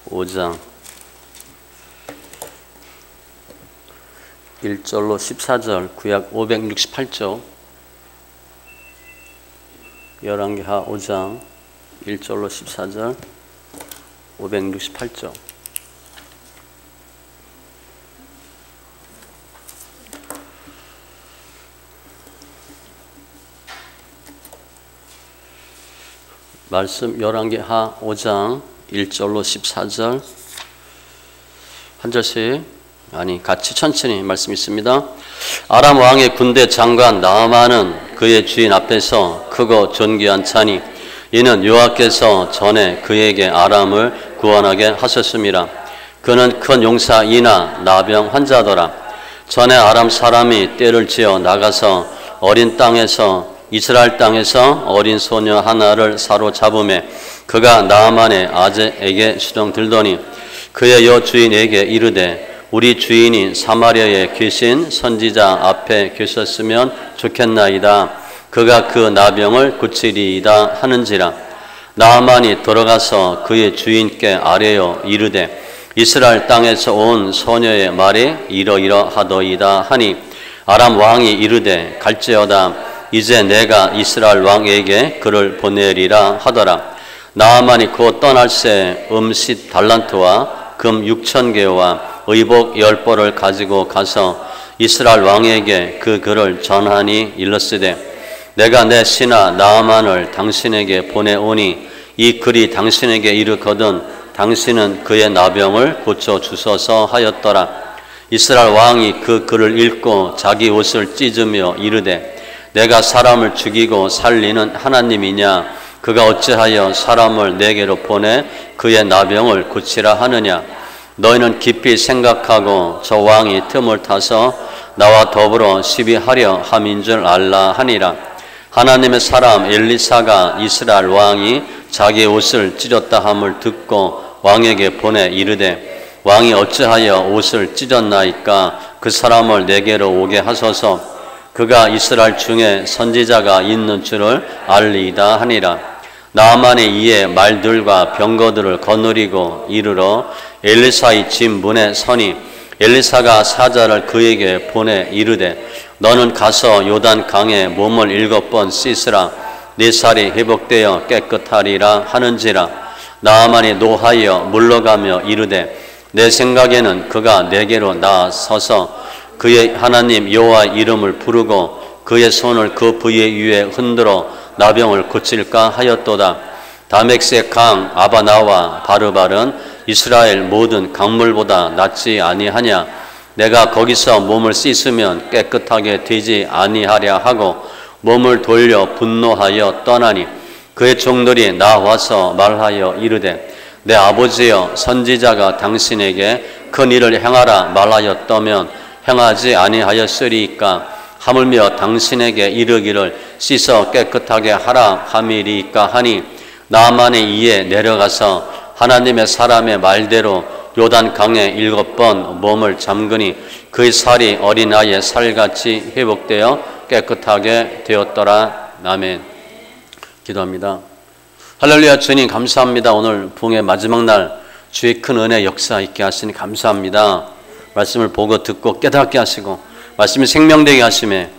5장 1절로 14절, 구약 568쪽. 열왕기하 5장 1절로 14절, 568쪽. 말씀 열왕기하 5장 1절로 14절 한 절씩, 같이 천천히 말씀 있습니다. 아람 왕의 군대 장관 나아만은 그의 주인 앞에서 크고 존귀한 자니 이는 여호와께서 전에 그에게 아람을 구원하게 하셨습니다. 그는 큰 용사이나 나병 환자더라. 전에 아람 사람이 떼를 지어 나가서 어린 땅에서 이스라엘 땅에서 어린 소녀 하나를 사로잡음에 그가 나아만의 아재에게 수령들더니 그의 여주인에게 이르되 우리 주인이 사마리아에 계신 선지자 앞에 계셨으면 좋겠나이다. 그가 그 나병을 고치리이다 하는지라. 나아만이 들어가서 그의 주인께 아뢰어 이르되 이스라엘 땅에서 온 소녀의 말이 이러이러하더이다 하니 아람 왕이 이르되 갈지어다. 이제 내가 이스라엘 왕에게 그를 보내리라 하더라. 나아만이 곧 떠날새 음식 달란트와 금 6,000개와 의복 10벌을 가지고 가서 이스라엘 왕에게 그 글을 전하니 일렀으되 내가 내 신하 나아만을 당신에게 보내오니 이 글이 당신에게 이르거든 당신은 그의 나병을 고쳐주소서 하였더라. 이스라엘 왕이 그 글을 읽고 자기 옷을 찢으며 이르되 내가 사람을 죽이고 살리는 하나님이냐? 그가 어찌하여 사람을 내게로 보내 그의 나병을 고치라 하느냐? 너희는 깊이 생각하고 저 왕이 틈을 타서 나와 더불어 시비하려 함인 줄 알라 하니라. 하나님의 사람 엘리사가 이스라엘 왕이 자기 옷을 찢었다 함을 듣고 왕에게 보내 이르되 왕이 어찌하여 옷을 찢었나이까? 그 사람을 내게로 오게 하소서. 그가 이스라엘 중에 선지자가 있는 줄을 알리이다 하니라. 나아만이 이에 말들과 병거들을 거느리고 이르러 엘리사의 집 문에 서니 엘리사가 사자를 그에게 보내 이르되 너는 가서 요단 강에 몸을 7번 씻으라. 네 살이 회복되어 깨끗하리라 하는지라. 나아만이 노하여 물러가며 이르되 내 생각에는 그가 내게로 나서서 그의 하나님 여호와 이름을 부르고 그의 손을 그 부위 위에 흔들어 나병을 고칠까 하였도다. 다멕색 강 아바나와 바르발은 이스라엘 모든 강물보다 낫지 아니하냐? 내가 거기서 몸을 씻으면 깨끗하게 되지 아니하랴 하고 몸을 돌려 분노하여 떠나니 그의 종들이 나와서 말하여 이르되 내 아버지여 선지자가 당신에게 큰 일을 행하라 말하였다면 행하지 아니하였으리이까? 하물며 당신에게 이르기를 씻어 깨끗하게 하라 함이리이까 하니 나아만이 이에 내려가서 하나님의 사람의 말대로 요단 강에 7번 몸을 잠그니 그의 살이 어린아이의 살같이 회복되어 깨끗하게 되었더라. 아멘. 기도합니다. 할렐루야. 주님 감사합니다. 오늘 부흥의 마지막 날 주의 큰 은혜 역사 있게 하시니 감사합니다. 말씀을 보고 듣고 깨닫게 하시고 말씀이 생명되게 하심에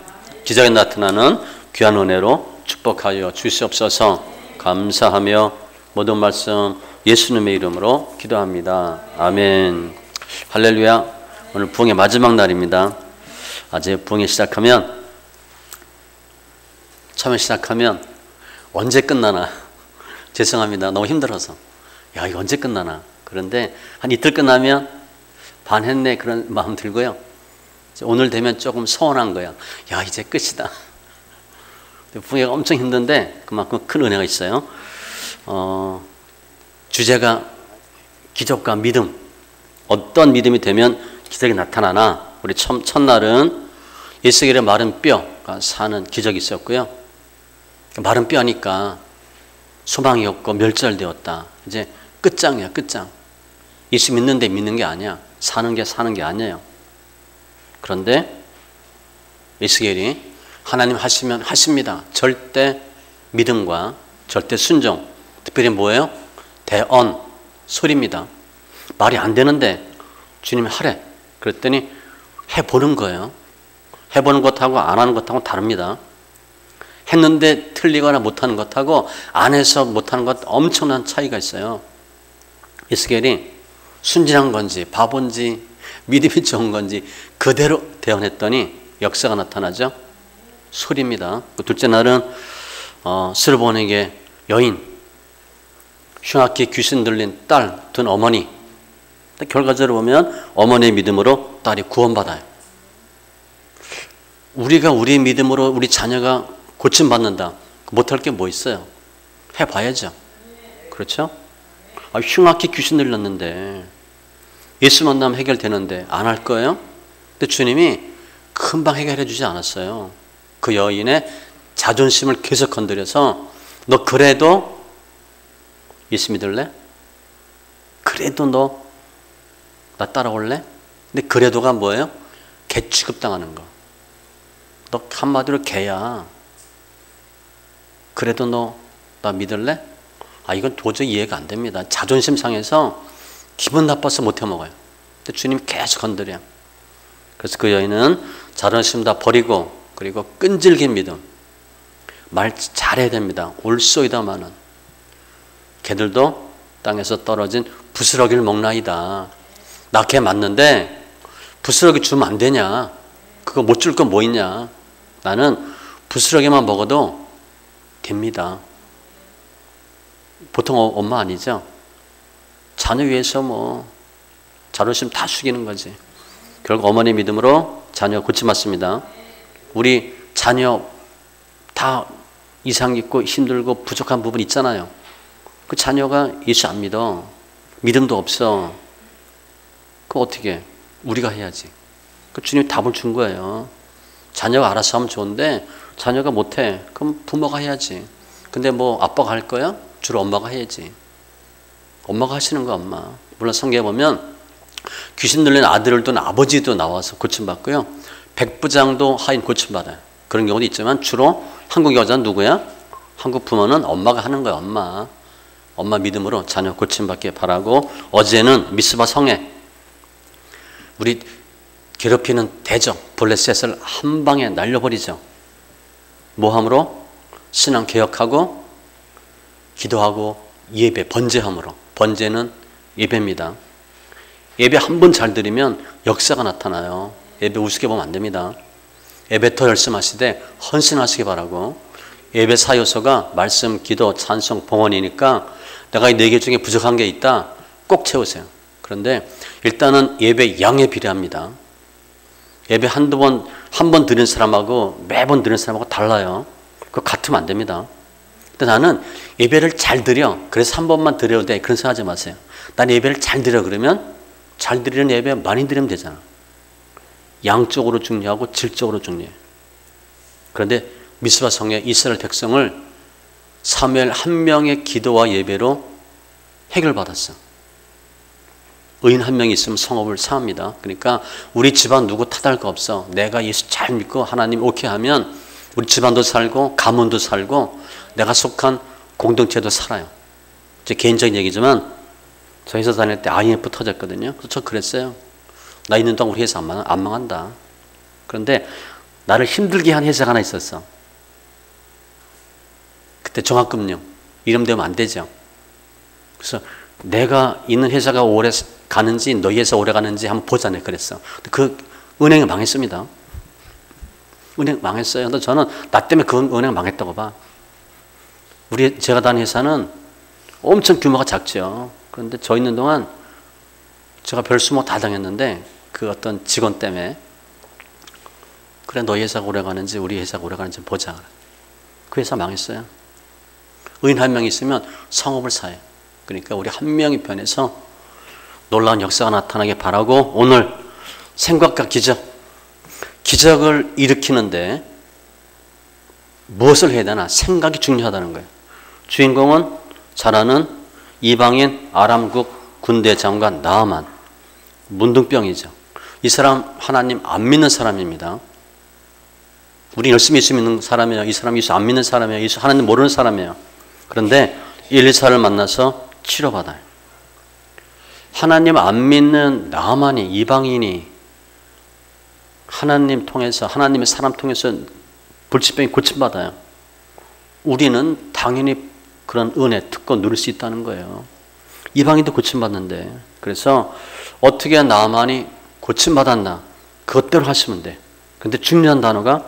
기적이 나타나는 귀한 은혜로 축복하여 주시옵소서. 감사하며 모든 말씀 예수님의 이름으로 기도합니다. 아멘. 할렐루야. 오늘 부흥의 마지막 날입니다. 이제 부흥이 처음에 시작하면 언제 끝나나 죄송합니다. 너무 힘들어서 이거 언제 끝나나. 그런데 한 이틀 끝나면 반 했네 그런 마음 들고요. 오늘 되면 조금 서운한 거야. 이제 끝이다. 부흥회가 엄청 힘든데 그만큼 큰 은혜가 있어요. 주제가 기적과 믿음. 어떤 믿음이 되면 기적이 나타나나. 우리 첫날은 에스겔의 마른 뼈가 사는 기적이 있었고요. 마른 뼈니까 소망이 없고 멸절되었다. 이제 끝장이야, 끝장. 예수 믿는데 믿는 게 아니야. 사는 게 아니에요. 그런데 에스겔이 하나님 하시면 하십니다. 절대 믿음과 절대 순종. 특별히 뭐예요? 대언, 소리입니다. 말이 안 되는데 주님이 하래. 그랬더니 해보는 거예요. 해보는 것하고 안 하는 것하고 다릅니다. 했는데 틀리거나 못하는 것하고 안 해서 못하는 것 엄청난 차이가 있어요. 이스겔이 순진한 건지 바본지 믿음이 좋은 건지 그대로 대언했더니 역사가 나타나죠. 소리입니다. 둘째 날은 스르본에게 여인, 흉악히 귀신 들린 딸 둔 어머니, 결과적으로 보면 어머니의 믿음으로 딸이 구원받아요. 우리가 우리 믿음으로 우리 자녀가 고침받는다. 못할 게 뭐 있어요? 해봐야죠. 그렇죠? 흉악히 귀신 들렸는데 예수 만나면 해결되는데 안 할 거예요? 근데 주님이 금방 해결해 주지 않았어요. 그 여인의 자존심을 계속 건드려서 너 그래도 예수 믿을래? 그래도 너 나 따라올래? 근데 그래도가 뭐예요? 개 취급당하는 거. 너 한마디로 개야. 그래도 너 나 믿을래? 이건 도저히 이해가 안 됩니다. 자존심 상해서 기분 나빠서 못 해먹어요. 근데 주님 계속 건드려요. 그래서 그 여인은 자존심 다 버리고 그리고 끈질긴 믿음. 말 잘해야 됩니다. 올소이다마는 개들도 땅에서 떨어진 부스러기를 먹나이다. 나 개 맞는데 부스러기 주면 안 되냐? 그거 못 줄 건 뭐 있냐? 나는 부스러기만 먹어도 됩니다. 보통 엄마 아니죠? 자녀 위해서 뭐 자존심 다 숙이는 거지. 결국 어머니 믿음으로 자녀 고침받습니다. 우리 자녀 다 이상 있고 힘들고 부족한 부분 있잖아요. 그 자녀가 예수 안 믿어. 믿음도 없어. 그거 어떻게 우리가 해야지. 그 주님이 답을 준 거예요. 자녀가 알아서 하면 좋은데 자녀가 못해. 그럼 부모가 해야지. 근데 뭐 아빠가 할 거야? 주로 엄마가 해야지. 엄마가 하시는 거 엄마. 물론 성경에 보면 귀신 들린 아들도 아버지도 나와서 고침받고요. 백부장도 하인 고침받아요. 그런 경우도 있지만 주로 한국 여자는 누구야? 한국 부모는 엄마가 하는 거야. 엄마 믿음으로 자녀 고침받게 바라고 어제는 미스바 성에 우리 괴롭히는 대적 블레셋을 한 방에 날려버리죠. 모함으로 신앙 개혁하고 기도하고 예배 번제함으로. 번제는 예배입니다. 예배 한 번 잘 드리면 역사가 나타나요. 예배 우습게 보면 안 됩니다. 예배 더 열심히 하시되 헌신하시기 바라고. 예배 사요소가 말씀, 기도, 찬송, 봉헌이니까 내가 이 4개 중에 부족한 게 있다. 꼭 채우세요. 그런데 일단은 예배 양에 비례합니다. 예배 한 번 드리는 사람하고 매번 드리는 사람하고 달라요. 그거 같으면 안 됩니다. 근데 나는 예배를 잘 드려. 그래서 한 번만 드려도 돼. 그런 생각하지 마세요. 난 예배를 잘 드려. 그러면 잘 드리는 예배 많이 드리면 되잖아. 양적으로 중요하고 질적으로 중요해. 그런데 미스바 성에 이스라엘 백성을 사무엘 한 명의 기도와 예배로 해결받았어. 의인 한 명이 있으면 성읍을 사합니다. 그러니까 우리 집안 누구 탓할 거 없어. 내가 예수 잘 믿고 하나님 오케이 하면 우리 집안도 살고 가문도 살고 내가 속한 공동체도 살아요. 제 개인적인 얘기지만 저 회사 다닐 때 IMF 터졌거든요. 그래서 저 그랬어요. 나 있는 동안 우리 회사 안 망한다. 그런데 나를 힘들게 한 회사가 하나 있었어. 그때 종합금융. 이름 대면 안 되죠. 그래서 내가 있는 회사가 오래 가는지 너희 회사 오래 가는지 한번 보자네 그랬어. 그 은행이 망했습니다. 은행 망했어요. 근데 저는 나 때문에 그 은행 망했다고 봐. 제가 다닌 회사는 엄청 규모가 작죠. 그런데 저 있는 동안 제가 별 수모 다 당했는데 그 어떤 직원 때문에 그래 너희 회사가 오래 가는지 우리 회사가 오래 가는지 보자. 그 회사 망했어요. 의인 한 명 있으면 성읍을 사요. 그러니까 우리 한 명이 변해서 놀라운 역사가 나타나게 바라고 오늘 생각과 기적을 일으키는데 무엇을 해야 되나? 생각이 중요하다는 거예요. 주인공은 잘 아는 이방인 아람국 군대 장관 나아만. 문둥병이죠. 이 사람 하나님 안 믿는 사람입니다. 우리 열심히 예수 믿는 사람이에요. 이 사람이 예수 안 믿는 사람이에요. 예수 하나님 모르는 사람이에요. 그런데 엘리사를 만나서 치료받아요. 하나님 안 믿는 나만이, 이방인이 하나님 통해서, 하나님의 사람 통해서 불치병이 고침받아요. 우리는 당연히 그런 은혜, 특권 누릴 수 있다는 거예요. 이방인도 고침받는데. 그래서 어떻게 나만이 고침받았나, 그것대로 하시면 돼. 근데 중요한 단어가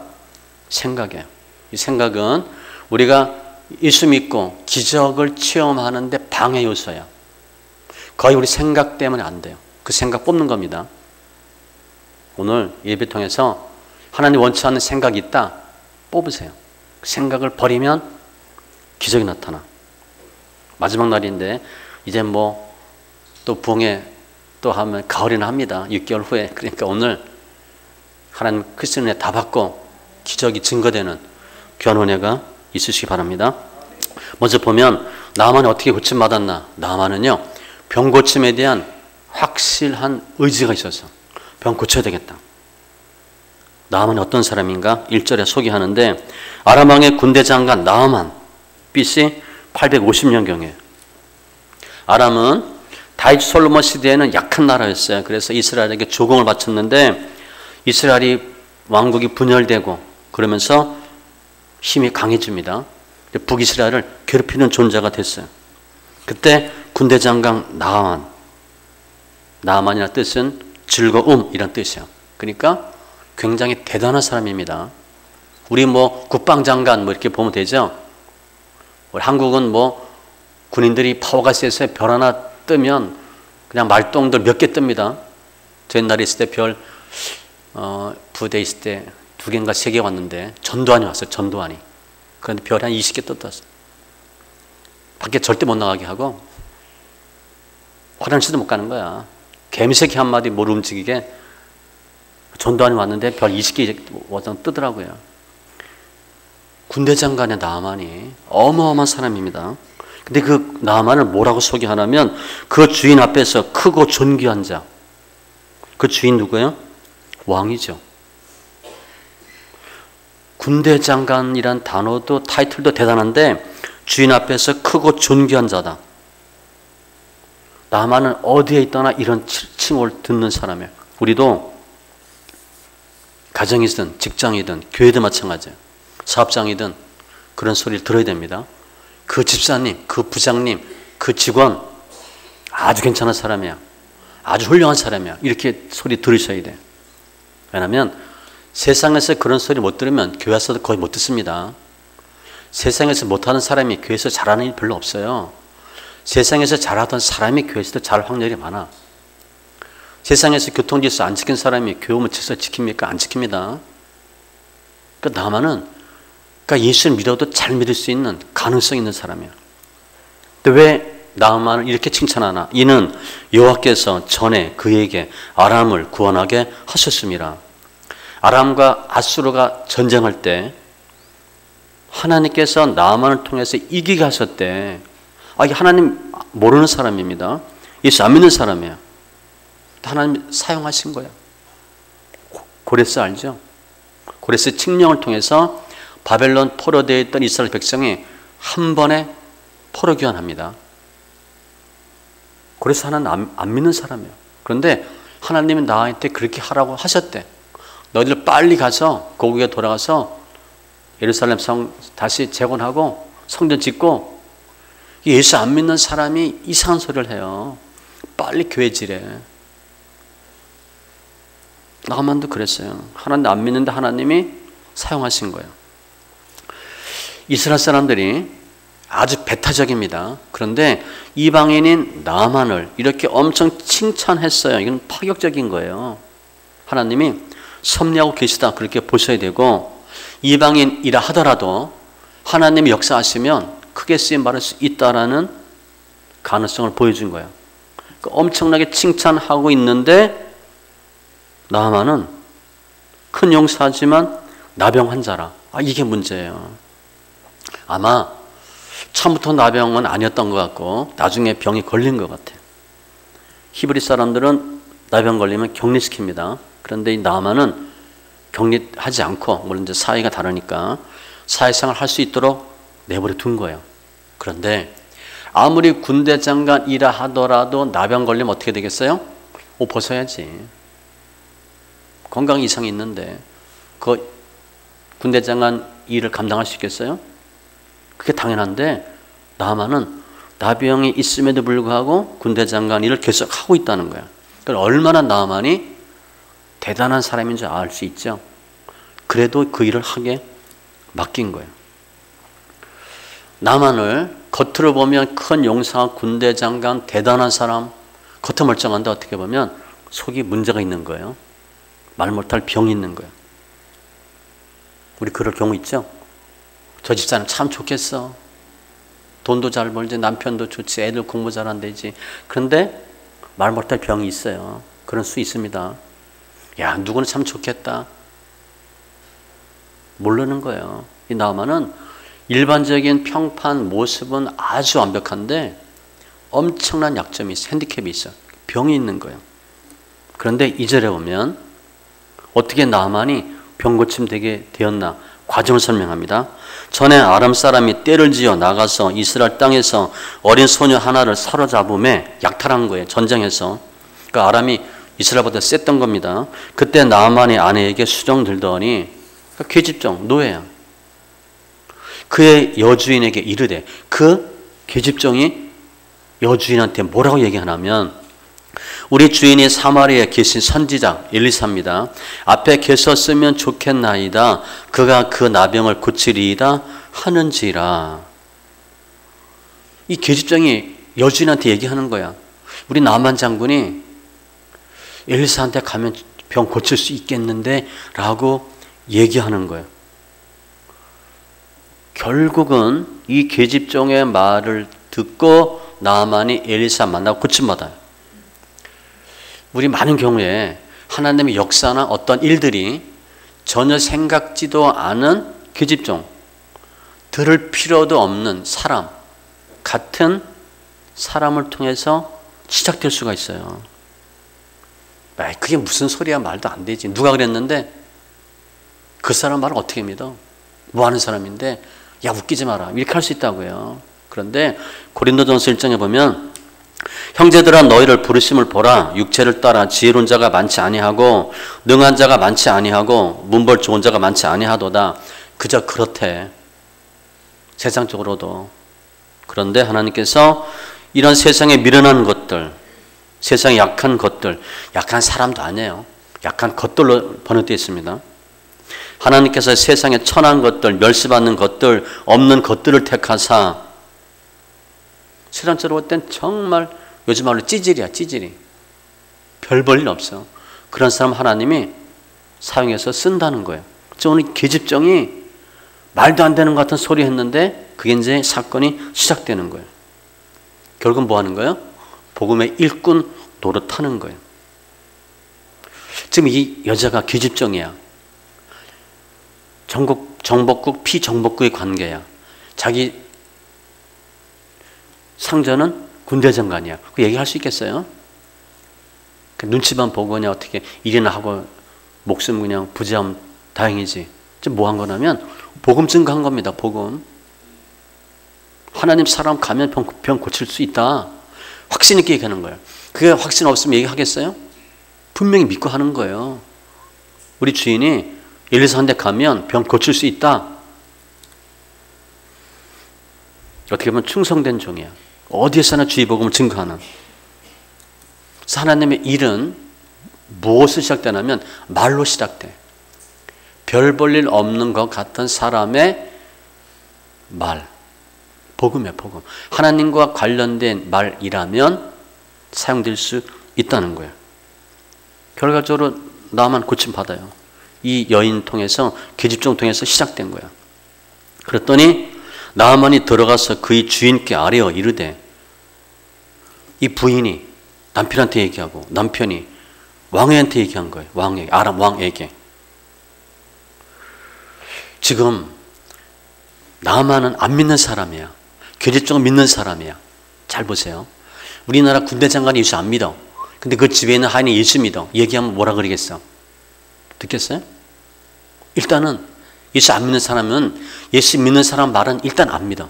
생각이에요. 이 생각은 우리가 예수 믿고 기적을 체험하는데 방해 요소야. 거의 우리 생각 때문에 안 돼요. 그 생각 뽑는 겁니다. 오늘 예배 통해서 하나님 원치 않는 생각이 있다, 뽑으세요. 생각을 버리면 기적이 나타나. 마지막 날인데 이제 뭐 또 부흥회 또 하면 가을이나 합니다. 6개월 후에. 그러니까 오늘 하나님 크리스천 은혜 다 받고 기적이 증거되는 귀한 은혜가 있으시기 바랍니다. 먼저 보면 나만이 어떻게 고침받았나. 나만은요, 병 고침에 대한 확실한 의지가 있어서 병 고쳐야 되겠다. 나만이 어떤 사람인가 1절에 소개하는데, 아람 왕의 군대 장관 나아만, BC 850년경에. 아람은 다윗 솔로몬 시대에는 약한 나라였어요. 그래서 이스라엘에게 조공을 바쳤는데 이스라엘이 왕국이 분열되고 그러면서 힘이 강해집니다. 북이스라엘을 괴롭히는 존재가 됐어요. 그때 군대 장관 나아만이라는 뜻은 즐거움이란 뜻이에요. 그러니까 굉장히 대단한 사람입니다. 우리 뭐 국방장관 뭐 이렇게 보면 되죠. 우리 한국은 뭐 군인들이 파워가 세서 별 하나 뜨면 그냥 말똥들 몇 개 뜹니다. 저 옛날에 있을 때 별 부대 있을 때 2개인가 3개 왔는데 전두환이 왔어요. 전두환이. 그런데 별 한 20개 떴어요. 밖에 절대 못 나가게 하고 화장실도 못 가는 거야. 개미새끼 한 마디 못 움직이게 전두환이 왔는데 별 20개 와서 뜨더라고요. 군대 장관의 나아만이 어마어마한 사람입니다. 근데 그 나아만을 뭐라고 소개하냐면 그 주인 앞에서 크고 존귀한 자. 그 주인 누구예요? 왕이죠. 군대 장관이란 단어도 타이틀도 대단한데 주인 앞에서 크고 존귀한 자다. 나아만은 어디에 있거나 이런 칭호를 듣는 사람이에요. 우리도 가정이든 직장이든 교회도 마찬가지예요. 사업장이든 그런 소리를 들어야 됩니다. 그 집사님, 그 부장님, 그 직원 아주 괜찮은 사람이야. 아주 훌륭한 사람이야. 이렇게 소리 들으셔야 돼. 왜냐하면 세상에서 그런 소리 못 들으면 교회에서도 거의 못 듣습니다. 세상에서 못하는 사람이 교회에서 잘하는 일 별로 없어요. 세상에서 잘하던 사람이 교회에서도 잘할 확률이 많아. 세상에서 교통질서 안 지킨 사람이 교회 오면 질서 지킵니까? 안 지킵니다. 그러니까 나만은 그러니까 예수를 믿어도 잘 믿을 수 있는 가능성 있는 사람이야. 근데 왜 나아만을 이렇게 칭찬하나? 이는 여호와께서 전에 그에게 아람을 구원하게 하셨습니다. 아람과 아수르가 전쟁할 때 하나님께서 나아만을 통해서 이기게 하셨대. 이게 하나님 모르는 사람입니다. 예수 안 믿는 사람이에요. 하나님 사용하신 거야. 고레스 알죠? 고레스 칙령을 통해서 바벨론 포로되어 있던 이스라엘 백성이 한 번에 포로 귀환합니다. 그래서 하나님 안 믿는 사람이에요. 그런데 하나님이 나한테 그렇게 하라고 하셨대. 너희들 빨리 가서 고국에 돌아가서 예루살렘 성 다시 재건하고 성전 짓고. 예수 안 믿는 사람이 이상한 소리를 해요. 빨리 교회 지래. 나만도 그랬어요. 하나님 안 믿는데 하나님이 사용하신 거예요. 이스라엘 사람들이 아주 배타적입니다. 그런데 이방인인 나아만을 이렇게 엄청 칭찬했어요. 이건 파격적인 거예요. 하나님이 섭리하고 계시다 그렇게 보셔야 되고, 이방인이라 하더라도 하나님이 역사하시면 크게 쓰임 받을 수 있다라는 가능성을 보여준 거예요. 그러니까 엄청나게 칭찬하고 있는데 나아만은 큰 용사지만 나병 환자라. 이게 문제예요. 아마 처음부터 나병은 아니었던 것 같고 나중에 병이 걸린 것 같아요. 히브리 사람들은 나병 걸리면 격리시킵니다. 그런데 이 나아만은 격리하지 않고, 물론 이제 사회가 다르니까 사회생활 할 수 있도록 내버려 둔 거예요. 그런데 아무리 군대 장관이라 하더라도 나병 걸리면 어떻게 되겠어요? 옷 벗어야지. 건강 이상이 있는데 그 군대 장관 일을 감당할 수 있겠어요? 그게 당연한데 나만은 나병이 있음에도 불구하고 군대 장관 일을 계속 하고 있다는 거야. 그러니까 얼마나 나만이 대단한 사람인 줄 알 수 있죠. 그래도 그 일을 하게 맡긴 거예요. 나만을 겉으로 보면 큰 용사, 군대 장관, 대단한 사람, 겉은 멀쩡한데 어떻게 보면 속이 문제가 있는 거예요. 말 못할 병이 있는 거예요. 우리 그럴 경우 있죠. 저 집사람 참 좋겠어. 돈도 잘 벌지, 남편도 좋지, 애들 공부 잘한대지. 그런데 말 못할 병이 있어요. 그럴 수 있습니다. 야, 누구는 참 좋겠다. 모르는 거예요. 이 나만은 일반적인 평판 모습은 아주 완벽한데 엄청난 약점이 있어, 핸디캡이 있어. 병이 있는 거예요. 그런데 2절에 보면 어떻게 나만이 병고침 되게 되었나 과정을 설명합니다. 전에 아람 사람이 떼를 지어 나가서 이스라엘 땅에서 어린 소녀 하나를 사로잡음에 약탈한 거예요. 전쟁에서. 그러니까 아람이 이스라엘보다 셌던 겁니다. 그때 나만이 아내에게 수정 들더니 그러니까 계집종 노예야. 그의 여주인에게 이르되 그 계집종이 여주인한테 뭐라고 얘기하냐면 우리 주인이 사마리아에 계신 선지자 엘리사입니다. 앞에 계셨으면 좋겠나이다. 그가 그 나병을 고치리이다 하는지라. 이 계집종이 여주인한테 얘기하는 거야. 우리 나만 장군이 엘리사한테 가면 병 고칠 수 있겠는데 라고 얘기하는 거예요. 결국은 이 계집종의 말을 듣고 나만이 엘리사 만나고 고침받아요. 우리 많은 경우에 하나님의 역사나 어떤 일들이 전혀 생각지도 않은 계집종, 들을 필요도 없는 사람, 같은 사람을 통해서 시작될 수가 있어요. 그게 무슨 소리야, 말도 안 되지. 누가 그랬는데 그 사람 말을 어떻게 믿어? 뭐 하는 사람인데 야 웃기지 마라 이렇게 할 수 있다고요. 그런데 고린도전서 1장에 보면 형제들아 너희를 부르심을 보라. 육체를 따라 지혜로운 자가 많지 아니하고 능한 자가 많지 아니하고 문벌 좋은 자가 많지 아니하도다. 그저 그렇대. 세상적으로도. 그런데 하나님께서 이런 세상에 미련한 것들, 세상에 약한 것들, 약한 사람도 아니에요. 약한 것들로 번역되어 있습니다. 하나님께서 세상에 천한 것들, 멸시받는 것들, 없는 것들을 택하사 세상적으로 볼 땐 정말 요즘 말로 찌질이야, 찌질이. 별 볼 일 없어. 그런 사람 하나님이 사용해서 쓴다는 거예요. 오늘 계집종이 말도 안 되는 것 같은 소리 했는데 그게 이제 사건이 시작되는 거예요. 결국은 뭐 하는 거예요? 복음의 일꾼 노릇하는 거예요. 지금 이 여자가 계집종이야. 정복국, 피정복국의 관계야. 자기 상전은 군대 장관이야. 그 얘기할 수 있겠어요? 눈치만 보고 그냥 어떻게 일이나 하고 목숨 그냥 부지하면 다행이지. 지금 뭐 한 거냐면 복음 증거한 겁니다. 복음. 하나님 사람 가면 병 고칠 수 있다. 확신 있게 얘기하는 거예요. 그게 확신 없으면 얘기하겠어요? 분명히 믿고 하는 거예요. 우리 주인이 엘리사한테 가면 병 고칠 수 있다. 어떻게 보면 충성된 종이야. 어디에서나 주의 복음을 증거하는. 그래서 하나님의 일은 무엇을 시작되냐면 말로 시작돼. 별 볼 일 없는 것 같은 사람의 말. 복음이야, 복음. 하나님과 관련된 말이라면 사용될 수 있다는 거예요. 결과적으로 나만 고침받아요. 이 여인 통해서, 계집종 통해서 시작된 거야. 그랬더니 나만이 들어가서 그의 주인께 아뢰어 이르되, 이 부인이 남편한테 얘기하고 남편이 왕에게 얘기한 거예요. 왕에게, 아람 왕에게. 지금 나만은 안 믿는 사람이야. 계집종을 믿는 사람이야. 잘 보세요. 우리나라 군대 장관이 예수 안 믿어. 근데 그 집에 있는 하인이 예수 믿어. 얘기하면 뭐라 그러겠어? 듣겠어요? 일단은 예수 안 믿는 사람은 예수 믿는 사람 말은 일단 안 믿어.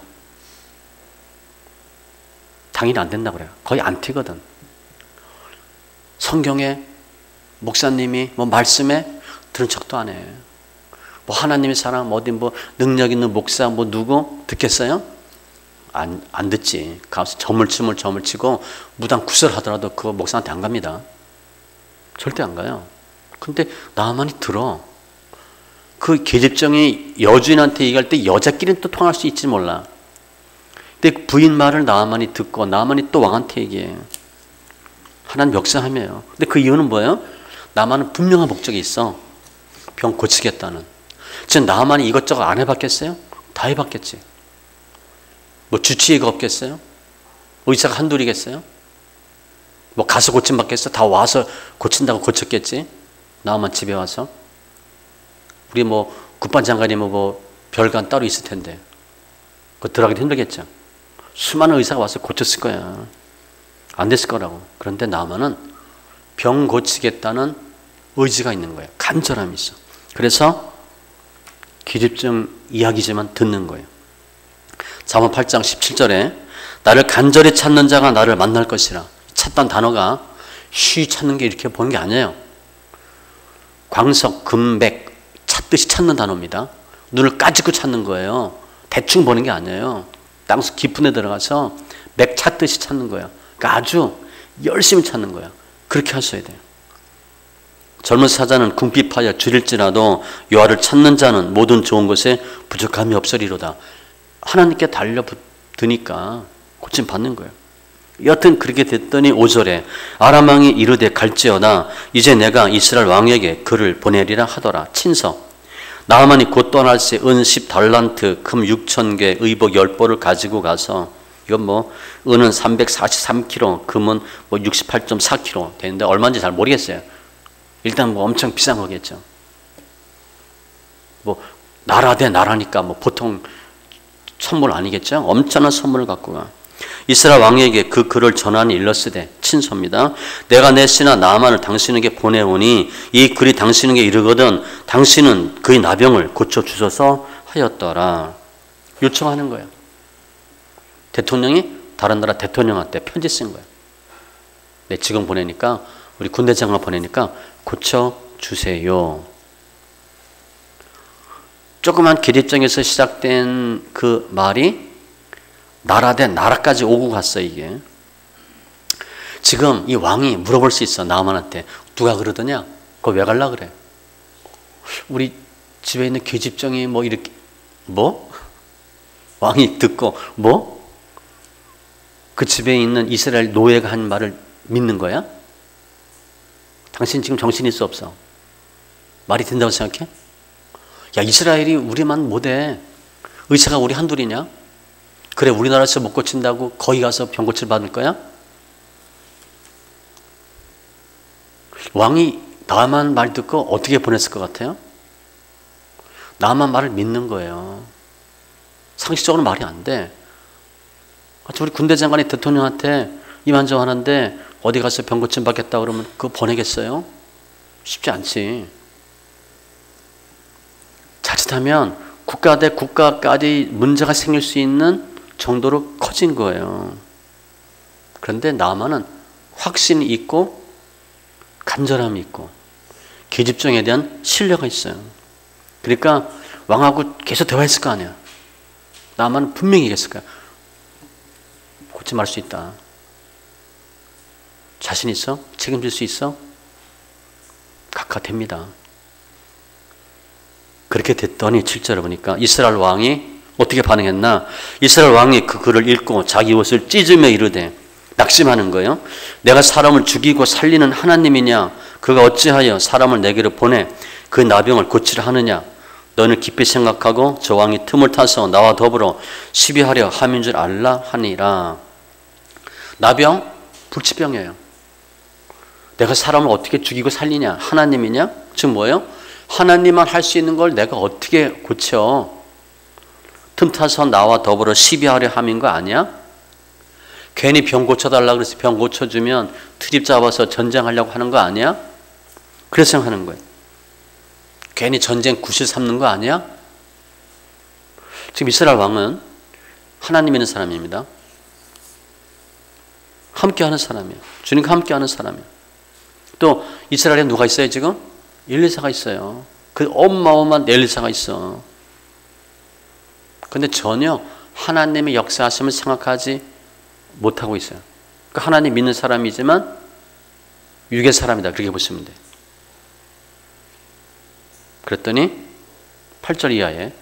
당연히 안 된다고 그래요. 거의 안티거든. 성경에 목사님이 뭐 말씀에 들은 척도 안 해. 뭐 하나님의 사람 어디 뭐 능력 있는 목사 뭐 누구 듣겠어요? 안 듣지. 가서 점을 치고 무당 구설하더라도 그거 목사한테 안 갑니다. 절대 안 가요. 근데 나만이 들어. 그 계집종이 여주인한테 얘기할 때 여자끼리는 또 통할 수 있지 몰라. 근데 부인 말을 나만이 듣고 나만이 또 왕한테 얘기해. 하나님 역사함이에요. 근데 그 이유는 뭐예요? 나만은 분명한 목적이 있어. 병 고치겠다는. 지금 나만이 이것저것 안 해봤겠어요? 다 해봤겠지. 뭐 주치의가 없겠어요? 의사가 한둘이겠어요? 뭐 가서 고침받겠어? 다 와서 고친다고 고쳤겠지? 나만 집에 와서. 우리 뭐 국방장관이면 뭐 별관 따로 있을 텐데 그거 들어가기도 힘들겠죠. 수많은 의사가 와서 고쳤을 거야. 안 됐을 거라고. 그런데 나만은 병 고치겠다는 의지가 있는 거예요. 간절함이 있어. 그래서 기집종 이야기지만 듣는 거예요. 잠언 8장 17절에 나를 간절히 찾는 자가 나를 만날 것이라. 찾다는 단어가 쉬 찾는 게 이렇게 보는 게 아니에요. 광석, 금백 찾듯이 찾는 단어입니다. 눈을 까짓고 찾는 거예요. 대충 보는 게 아니에요. 땅속 깊은 데 들어가서 맥 찾듯이 찾는 거예요. 그러니까 아주 열심히 찾는 거예요. 그렇게 하셔야 돼요. 젊은 사자는 궁핍하여 줄일지라도 여호와를 찾는 자는 모든 좋은 것에 부족함이 없으리로다. 하나님께 달려붙으니까 고침 받는 거예요. 여튼 그렇게 됐더니 5절에 아람 왕이 이르되 갈지어다 이제 내가 이스라엘 왕에게 그를 보내리라 하더라. 친서 나하만이 곧 떠날새 은 10달란트 금 6,000개 의복 10벌을 가지고 가서 이건 뭐 은은 343kg 금은 뭐 68.4kg 되는데 얼마인지 잘 모르겠어요. 일단 뭐 엄청 비싼 거겠죠. 뭐 나라 대 나라니까 뭐 보통 선물 아니겠죠. 엄청난 선물을 갖고 가. 이스라엘 왕에게 그 글을 전하니 일렀으되 친서입니다. 내가 내 신하 나아만을 당신에게 보내오니 이 글이 당신에게 이르거든 당신은 그의 나병을 고쳐주소서 하였더라. 요청하는 거예요. 대통령이 다른 나라 대통령한테 편지 쓴 거예요. 네, 지금 보내니까 우리 군대장관 보내니까 고쳐주세요. 조그만 기립정에서 시작된 그 말이 나라 대 나라까지 오고 갔어. 이게 지금 이 왕이 물어볼 수 있어. 나아만한테 누가 그러더냐? 그거 왜 갈라 그래? 우리 집에 있는 계집종이 뭐 이렇게 뭐? 왕이 듣고 뭐? 그 집에 있는 이스라엘 노예가 한 말을 믿는 거야? 당신 지금 정신이 있어 없어? 말이 된다고 생각해? 야, 이스라엘이 우리만 못해. 의사가 우리 한둘이냐? 그래 우리나라에서 못 고친다고 거기 가서 병 고칠 받을 거야? 왕이 나만 말 듣고 어떻게 보냈을 것 같아요? 나만 말을 믿는 거예요. 상식적으로 말이 안 돼. 우리 군대 장관이 대통령한테 이만저만한데 어디 가서 병 고침 받겠다 그러면 그거 보내겠어요? 쉽지 않지. 자칫하면 국가 대 국가까지 문제가 생길 수 있는 정도로 커진 거예요. 그런데 나아만은 확신이 있고 간절함이 있고 계집종에 대한 신뢰가 있어요. 그러니까 왕하고 계속 대화했을 거 아니야. 나아만은 분명히 얘기했을 거야. 고침할 수 있다. 자신 있어? 책임질 수 있어? 각하됩니다. 그렇게 됐더니 7절에 보니까 이스라엘 왕이 어떻게 반응했나? 이스라엘 왕이 그 글을 읽고 자기 옷을 찢으며 이르되 낙심하는 거예요. 내가 사람을 죽이고 살리는 하나님이냐? 그가 어찌하여 사람을 내게로 보내 그 나병을 고치려 하느냐? 너는 깊이 생각하고 저 왕이 틈을 타서 나와 더불어 시비하려 함인 줄 알라 하니라. 나병? 불치병이에요. 내가 사람을 어떻게 죽이고 살리냐? 하나님이냐? 즉 뭐예요? 하나님만 할 수 있는 걸 내가 어떻게 고쳐? 틈타서 나와 더불어 시비하려 함인 거 아니야? 괜히 병 고쳐달라 그래서 병 고쳐주면 트집 잡아서 전쟁하려고 하는 거 아니야? 그래서 하는 거예요. 괜히 전쟁 구실 삼는 거 아니야? 지금 이스라엘 왕은 하나님 있는 사람입니다. 함께하는 사람이야. 주님과 함께하는 사람이야. 또 이스라엘에 누가 있어요 지금? 엘리사가 있어요. 그 어마어마한 엘리사가 있어. 근데 전혀 하나님의 역사하심을 생각하지 못하고 있어요. 그러니까 하나님 믿는 사람이지만 육의 사람이다. 그렇게 보시면 돼요. 그랬더니 8절 이하에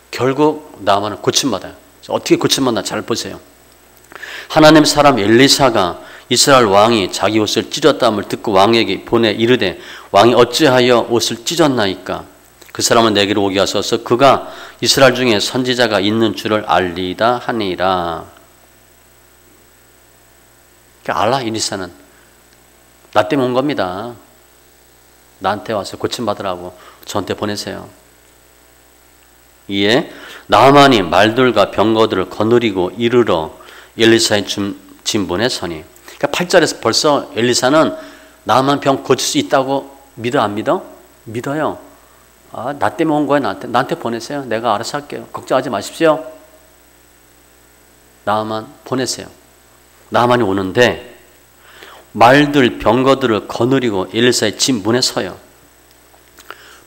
결국 나아만은 고침받아요. 어떻게 고침받나 잘 보세요. 하나님 사람 엘리사가 이스라엘 왕이 자기 옷을 찢었다함을 듣고 왕에게 보내 이르되 왕이 어찌하여 옷을 찢었나이까? 그 사람은 내게로 오게 하소서. 그가 이스라엘 중에 선지자가 있는 줄을 알리다 하니라. 그러니까 알라. 엘리사는 나 때문에 온 겁니다. 나한테 와서 고침받으라고 저한테 보내세요. 이에 나아만이 말들과 병거들을 거느리고 이르러 엘리사의 진본에 서니. 그러니까 8절에서 벌써 엘리사는 나아만 병 고칠 수 있다고 믿어 안 믿어? 믿어요. 아, 나 때문에 온 거야. 나한테 보내세요. 내가 알아서 할게요. 걱정하지 마십시오. 나아만 보내세요. 나아만이 오는데 말들 병거들을 거느리고 엘리사의 집 문에 서요.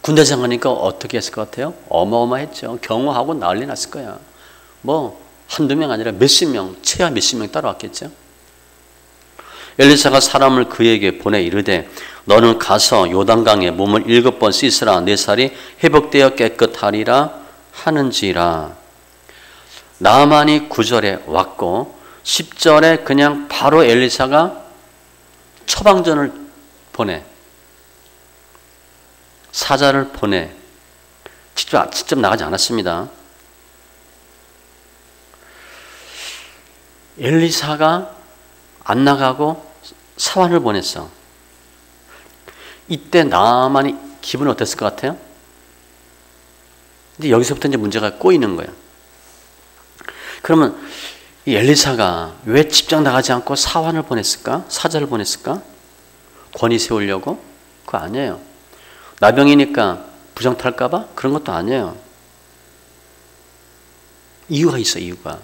군대장 가니까 어떻게 했을 것 같아요? 어마어마했죠. 경호하고 난리 났을 거야. 뭐 한두 명 아니라 몇십 명, 최하 몇십 명 따라왔겠죠. 엘리사가 사람을 그에게 보내 이르되 너는 가서 요단강에 몸을 7번 씻으라. 내 살이 회복되어 깨끗하리라 하는지라. 나아만이 9절에 왔고 10절에 그냥 바로 엘리사가 처방전을 보내, 사자를 보내. 직접 나가지 않았습니다. 엘리사가 안 나가고 사환을 보냈어. 이때 나아만이 기분이 어땠을 것 같아요? 근데 여기서부터 이제 문제가 꼬이는 거예요. 그러면 이 엘리사가 왜 직접 나가지 않고 사환을 보냈을까? 사자를 보냈을까? 권위 세우려고? 그거 아니에요. 나병이니까 부정 탈까 봐? 그런 것도 아니에요. 이유가 있어, 이유가.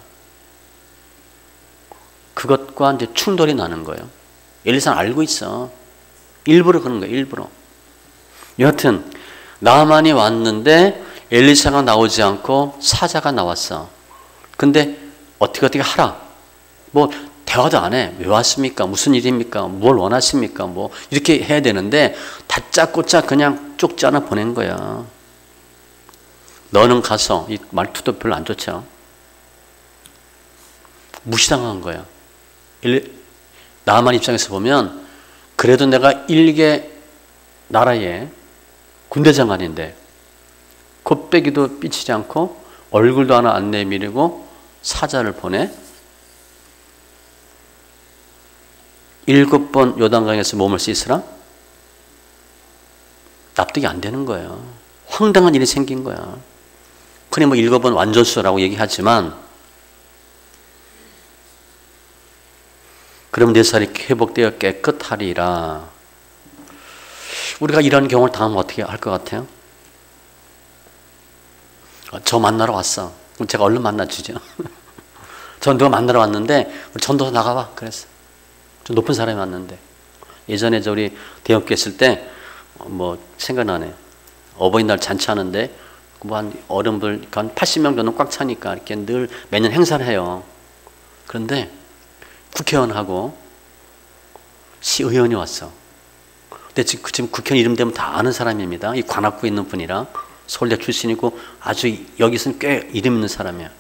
그것과 이제 충돌이 나는 거예요. 엘리사는 알고 있어. 일부러 그런 거예요, 일부러. 여하튼 나아만이 왔는데 엘리사가 나오지 않고 사자가 나왔어. 근데 어떻게 하라. 뭐 대화도 안 해. 왜 왔습니까? 무슨 일입니까? 뭘 원하십니까? 뭐 이렇게 해야 되는데 다짜고짜 그냥 쪽지 하나 보낸 거야. 너는 가서, 이 말투도 별로 안 좋죠. 무시당한 거야. 나아만 입장에서 보면 그래도 내가 일개 나라의 군대 장관인데 곱빼기도 삐치지 않고 얼굴도 하나 안 내밀고 사자를 보내 7번 요단강에서 몸을 씻으라? 납득이 안 되는 거예요. 황당한 일이 생긴 거야. 흔히 뭐 7번 완전수라고 얘기하지만 그럼 내 살이 회복되어 깨끗하리라. 우리가 이런 경우를 당하면 어떻게 할 것 같아요? 저 만나러 왔어. 그럼 제가 얼른 만나주죠. 전도가 만나러 왔는데 우리 전도사 나가봐. 그랬어. 좀 높은 사람이 왔는데. 예전에 우리 대학교 있을 때 뭐 생각나네. 어버이날 잔치하는데 뭐 한 어른들 한 80명 정도 꽉 차니까 이렇게 늘 매년 행사를 해요. 그런데 국회의원하고 시의원이 왔어. 근데 지금 국회의원 이름 되면 다 아는 사람입니다. 이 관악구에 있는 분이라 서울대 출신이고 아주 여기서는 꽤 이름 있는 사람이야.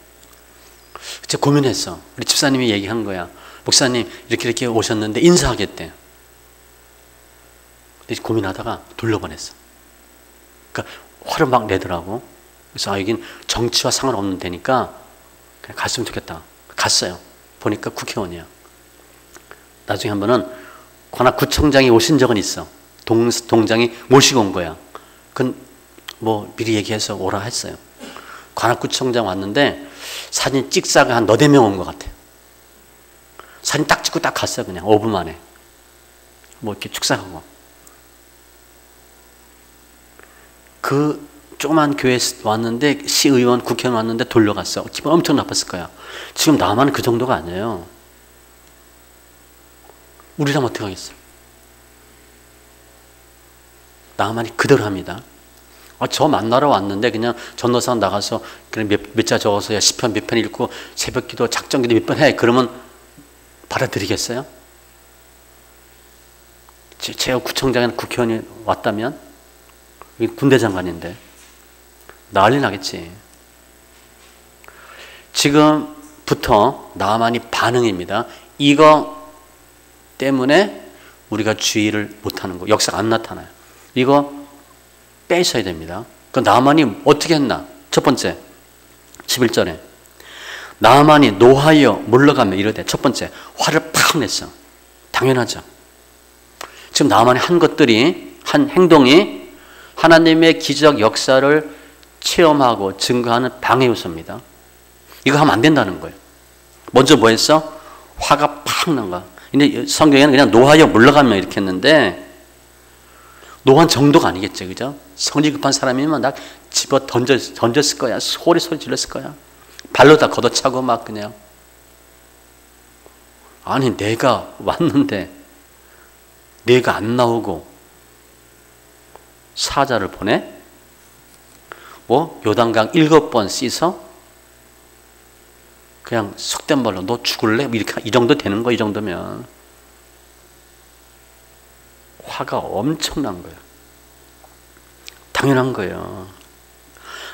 제가 고민했어. 우리 집사님이 얘기한 거야. 목사님 이렇게 오셨는데 인사하겠대. 근데 고민하다가 돌려보냈어. 그러니까 화를 막 내더라고. 그래서 여긴 정치와 상관없는 데니까 그냥 갔으면 좋겠다. 갔어요. 보니까 국회의원이야. 나중에 한 번은 관악구청장이 오신 적은 있어. 동장이 모시고 온 거야. 그건 뭐 미리 얘기해서 오라 했어요. 관악구청장 왔는데 사진 찍사가 한 너댓 명 온 것 같아. 사진 딱 찍고 딱 갔어요. 그냥 5분 만에. 뭐 이렇게 축사하고. 그 조그만 교회에 왔는데 시의원, 국회의원 왔는데 돌려갔어. 기분 엄청 나빴을 거야. 지금 나만 그 정도가 아니에요. 우리라면 어떻게 하겠어요? 나만이 그대로 합니다. 저 만나러 왔는데 그냥 전도사 나가서 그냥 몇 자 적어서 시편 몇 편 읽고 새벽기도 작정기도 몇 번 해. 그러면 받아들이겠어요? 제가 구청장이나 국회의원이 왔다면 군대 장관인데 난리 나겠지. 지금부터 나만이 반응입니다. 이거 때문에 우리가 주의를 못하는 거, 역사가 안 나타나요. 이거 빼셔야 됩니다. 그 나만이 어떻게 했나? 첫 번째, 11절에 나만이 노하여 물러가며 이르되, 첫 번째, 화를 팍 냈어. 당연하죠. 지금 나만이 한 것들이, 한 행동이 하나님의 기적 역사를 체험하고 증거하는 방해 요소입니다. 이거 하면 안 된다는 거예요. 먼저 뭐 했어? 화가 팍 난 거야. 근데 성경에는 그냥 노하여 물러가며 이렇게 했는데, 노한 정도가 아니겠죠, 그죠? 성질 급한 사람이면 나 집어 던졌을 거야. 소리 질렀을 거야. 발로 다 걷어차고 막 그냥. 아니, 내가 왔는데 내가 안 나오고 사자를 보내? 뭐 요단강 7번 씻어? 그냥 속된 말로 너 죽을래? 이렇게 이 정도 되는 거, 이 정도면 화가 엄청난 거예요. 당연한 거예요.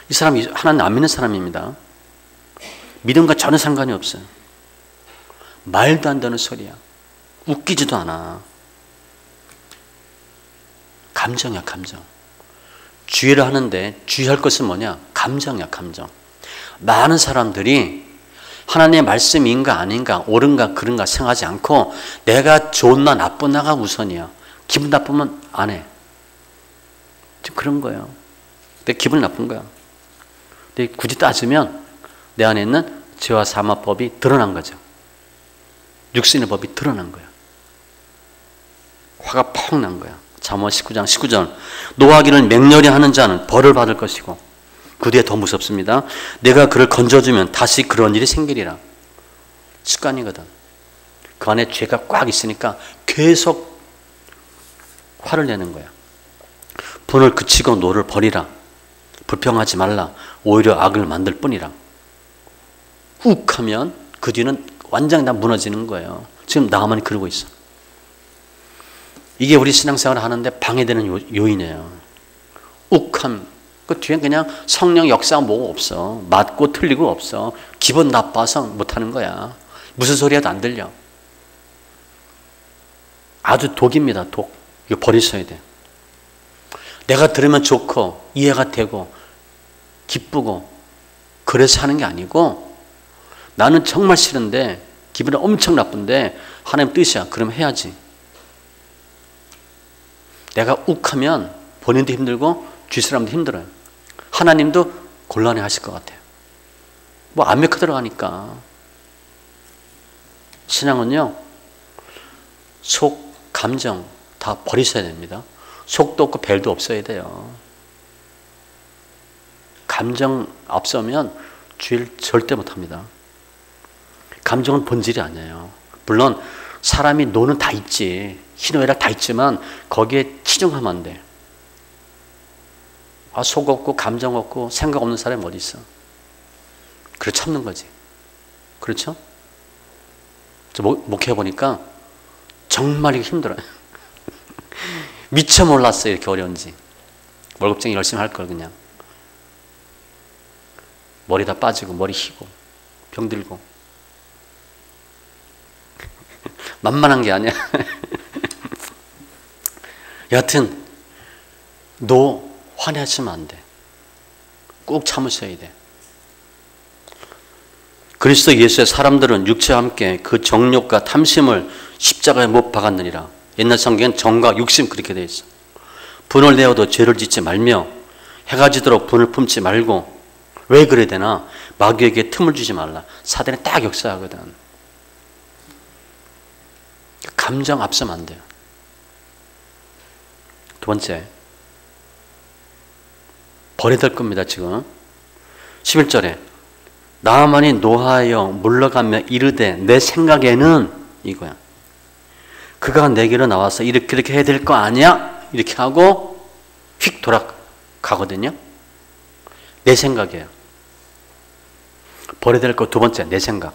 이 사람이 하나님 안 믿는 사람입니다. 믿음과 전혀 상관이 없어요. 말도 안 되는 소리야. 웃기지도 않아. 감정이야, 감정. 주의를 하는데 주의할 것은 뭐냐? 감정이야, 감정. 많은 사람들이 하나님의 말씀인가 아닌가, 옳은가 그른가 생각하지 않고 내가 좋나 나쁘나가 우선이야. 기분 나쁘면 안 해. 그런 거예요. 내 기분 나쁜 거야. 근데 굳이 따지면 내 안에 있는 죄와 사마법이 드러난 거죠. 육신의 법이 드러난 거야. 화가 펑 난 거야. 잠언 19장 19절. 노하기를 맹렬히 하는 자는 벌을 받을 것이고, 그 뒤에 더 무섭습니다. 내가 그를 건져주면 다시 그런 일이 생기리라. 습관이거든. 그 안에 죄가 꽉 있으니까 계속 화를 내는 거야. 분을 그치고 노를 버리라. 불평하지 말라. 오히려 악을 만들 뿐이라. 욱하면 그 뒤는 완전히 다 무너지는 거예요. 지금 나만 그러고 있어. 이게 우리 신앙생활을 하는데 방해되는 요인이에요. 욱함. 그 뒤엔 그냥 성령 역사가 뭐가 없어. 맞고 틀리고 없어. 기분 나빠서 못하는 거야. 무슨 소리 해도 안 들려. 아주 독입니다, 독. 이거 버리셔야 돼. 내가 들으면 좋고 이해가 되고 기쁘고 그래서 하는 게 아니고, 나는 정말 싫은데 기분이 엄청 나쁜데 하나님 뜻이야. 그럼 해야지. 내가 욱하면 본인도 힘들고 주위 사람도 힘들어요. 하나님도 곤란해 하실 것 같아요. 뭐 암맥혀 들어가니까. 신앙은요, 속, 감정 다 버리셔야 됩니다. 속도 없고 벨도 없어야 돼요. 감정 앞서면 주의를 절대 못합니다. 감정은 본질이 아니에요. 물론 사람이 노는 다 있지. 희노애락 다 있지만 거기에 치중하면 안 돼. 속 없고 감정 없고 생각 없는 사람이 어디 있어. 그래 참는 거지. 그렇죠? 저 목회해보니까 정말 이게 힘들어요. 미처 몰랐어요, 이렇게 어려운지. 월급쟁이 열심히 할 걸 그냥. 머리 다 빠지고 머리 휘고 병들고. 만만한 게 아니야. 여하튼 너 화내시면 안 돼. 꼭 참으셔야 돼. 그리스도 예수의 사람들은 육체와 함께 그 정욕과 탐심을 십자가에 못 박았느니라. 옛날 성경엔 정과 육심 그렇게 되어 있어. 분을 내어도 죄를 짓지 말며 해가 지도록 분을 품지 말고. 왜 그래야 되나? 마귀에게 틈을 주지 말라. 사단이 딱 역사하거든. 감정 앞서면 안 돼요. 두 번째, 버려야 될 겁니다. 지금 11절에 나만이 노하여 물러가며 이르되 내 생각에는 이거야. 그가 내게로 나와서 이렇게 해야 될 거 아니야? 이렇게 하고 휙 돌아가거든요. 내 생각이에요. 버려야 될 거 두 번째, 내 생각.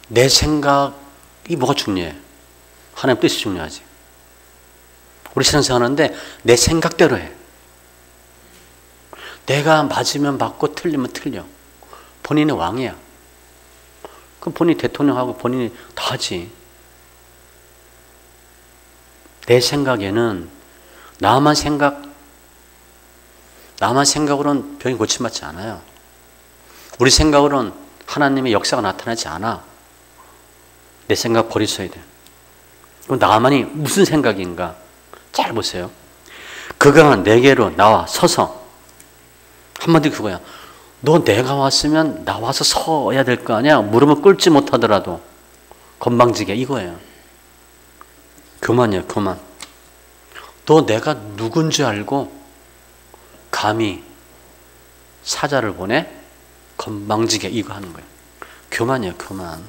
내 생각이 뭐가 중요해? 하나님 뜻이 중요하지. 우리 신앙생활하는데 내 생각대로 해. 내가 맞으면 맞고 틀리면 틀려. 본인의 왕이야. 그럼 본인이 대통령하고 본인이 다 하지. 내 생각에는 나만 생각으로는 병이 고침받지 않아요. 우리 생각으로는 하나님의 역사가 나타나지 않아. 내 생각 버리셔야 돼. 그럼 나만이 무슨 생각인가? 잘 보세요. 그가 내게로 나와 서서, 한마디 그거야. 너 내가 왔으면 나와서 서야 될 거 아니야? 무릎을 꿇지 못하더라도 건방지게, 이거예요. 교만이에요, 교만. 너 내가 누군 줄 알고 감히 사자를 보내? 건방지게, 이거 하는 거예요. 교만이에요, 교만.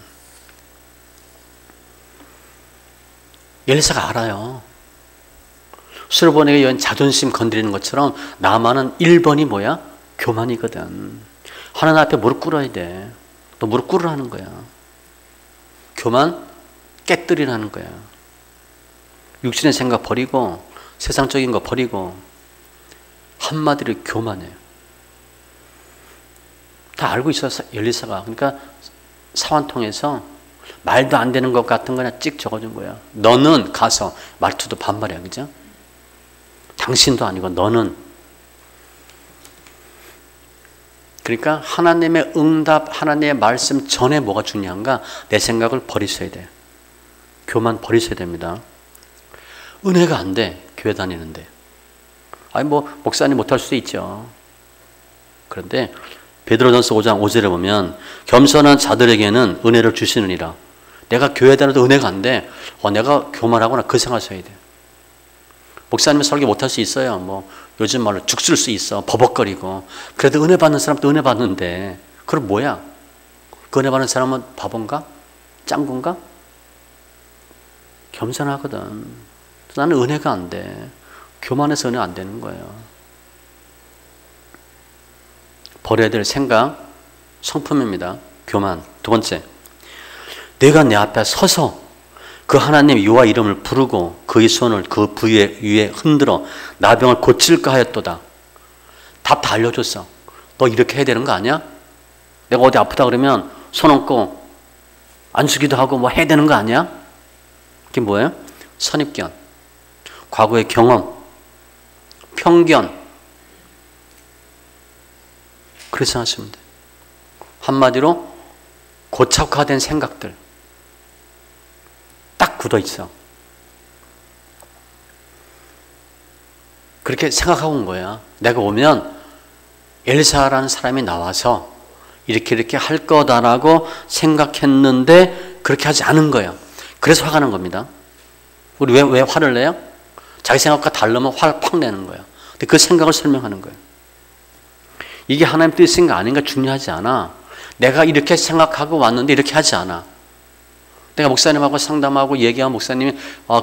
엘리사가 알아요. 수르보니가 여인 자존심 건드리는 것처럼 나만은 1번이 뭐야? 교만이거든. 하나님 앞에 무릎 꿇어야 돼. 너 무릎 꿇으라는 거야. 교만 깨뜨리라는 거야. 육신의 생각 버리고 세상적인 거 버리고 한마디로 교만해요. 다 알고 있었어, 엘리사가. 그러니까 사환통에서 말도 안 되는 것 같은 거나 찍 적어준 거야. 너는 가서, 말투도 반말이야, 그죠? 당신도 아니고 너는. 그러니까 하나님의 응답, 하나님의 말씀 전에 뭐가 중요한가? 내 생각을 버리셔야 돼. 교만 버리셔야 됩니다. 은혜가 안 돼, 교회 다니는데. 아니 뭐 목사님 못할 수도 있죠. 그런데 베드로전서 5장 5절에 보면 겸손한 자들에게는 은혜를 주시느니라. 내가 교회 다녀도 은혜가 안 돼. 내가 교만하구나, 그 생각하셔야 돼. 목사님은 설교 못할 수 있어요. 뭐 요즘 말로 죽을 수 있어. 버벅거리고. 그래도 은혜 받는 사람도 은혜 받는데 그럼 뭐야? 그 은혜 받는 사람은 바본가? 짱구인가? 겸손하거든. 나는 은혜가 안 돼. 교만해서 은혜 안 되는 거예요. 버려야 될 생각, 성품입니다. 교만. 두 번째, 내가 내 앞에 서서 그 하나님 여호와 이름을 부르고 그의 손을 그 부위 위에 흔들어 나병을 고칠까 하였도다. 답 다 알려줬어. 너 이렇게 해야 되는 거 아니야? 내가 어디 아프다 그러면 손 얹고 안수기도 하고 뭐 해야 되는 거 아니야? 그게 뭐예요? 선입견, 과거의 경험, 편견. 그래서 하시면 돼. 한마디로 고착화된 생각들 딱 굳어 있어. 그렇게 생각하고 온 거야. 내가 오면 엘리사라는 사람이 나와서 이렇게 할 거다라고 생각했는데 그렇게 하지 않은 거예요. 그래서 화가 난 겁니다. 우리 왜 화를 내요? 자기 생각과 다르면 화를 팍 내는 거예요. 근데 그 생각을 설명하는 거예요. 이게 하나님 뜻인가 아닌가 중요하지 않아. 내가 이렇게 생각하고 왔는데 이렇게 하지 않아. 내가 목사님하고 상담하고 얘기하면 목사님이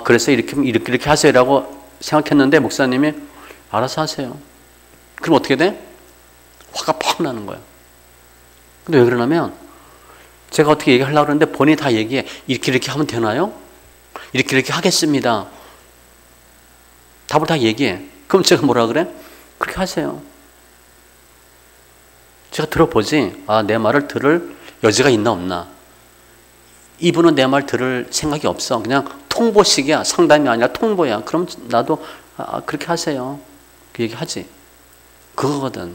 그래서 이렇게 하세요라고 생각했는데 목사님이 알아서 하세요. 그럼 어떻게 돼? 화가 팍 나는 거야. 근데 왜 그러냐면 제가 어떻게 얘기하려고 그러는데 본인이 다 얘기해. 이렇게 하면 되나요? 이렇게 하겠습니다. 답을 다 얘기해. 그럼 제가 뭐라 그래? 그렇게 하세요. 제가 들어보지. 내 말을 들을 여지가 있나 없나. 이분은 내 말 들을 생각이 없어. 그냥 통보식이야. 상담이 아니라 통보야. 그럼 나도 그렇게 하세요. 그 얘기하지. 그거거든.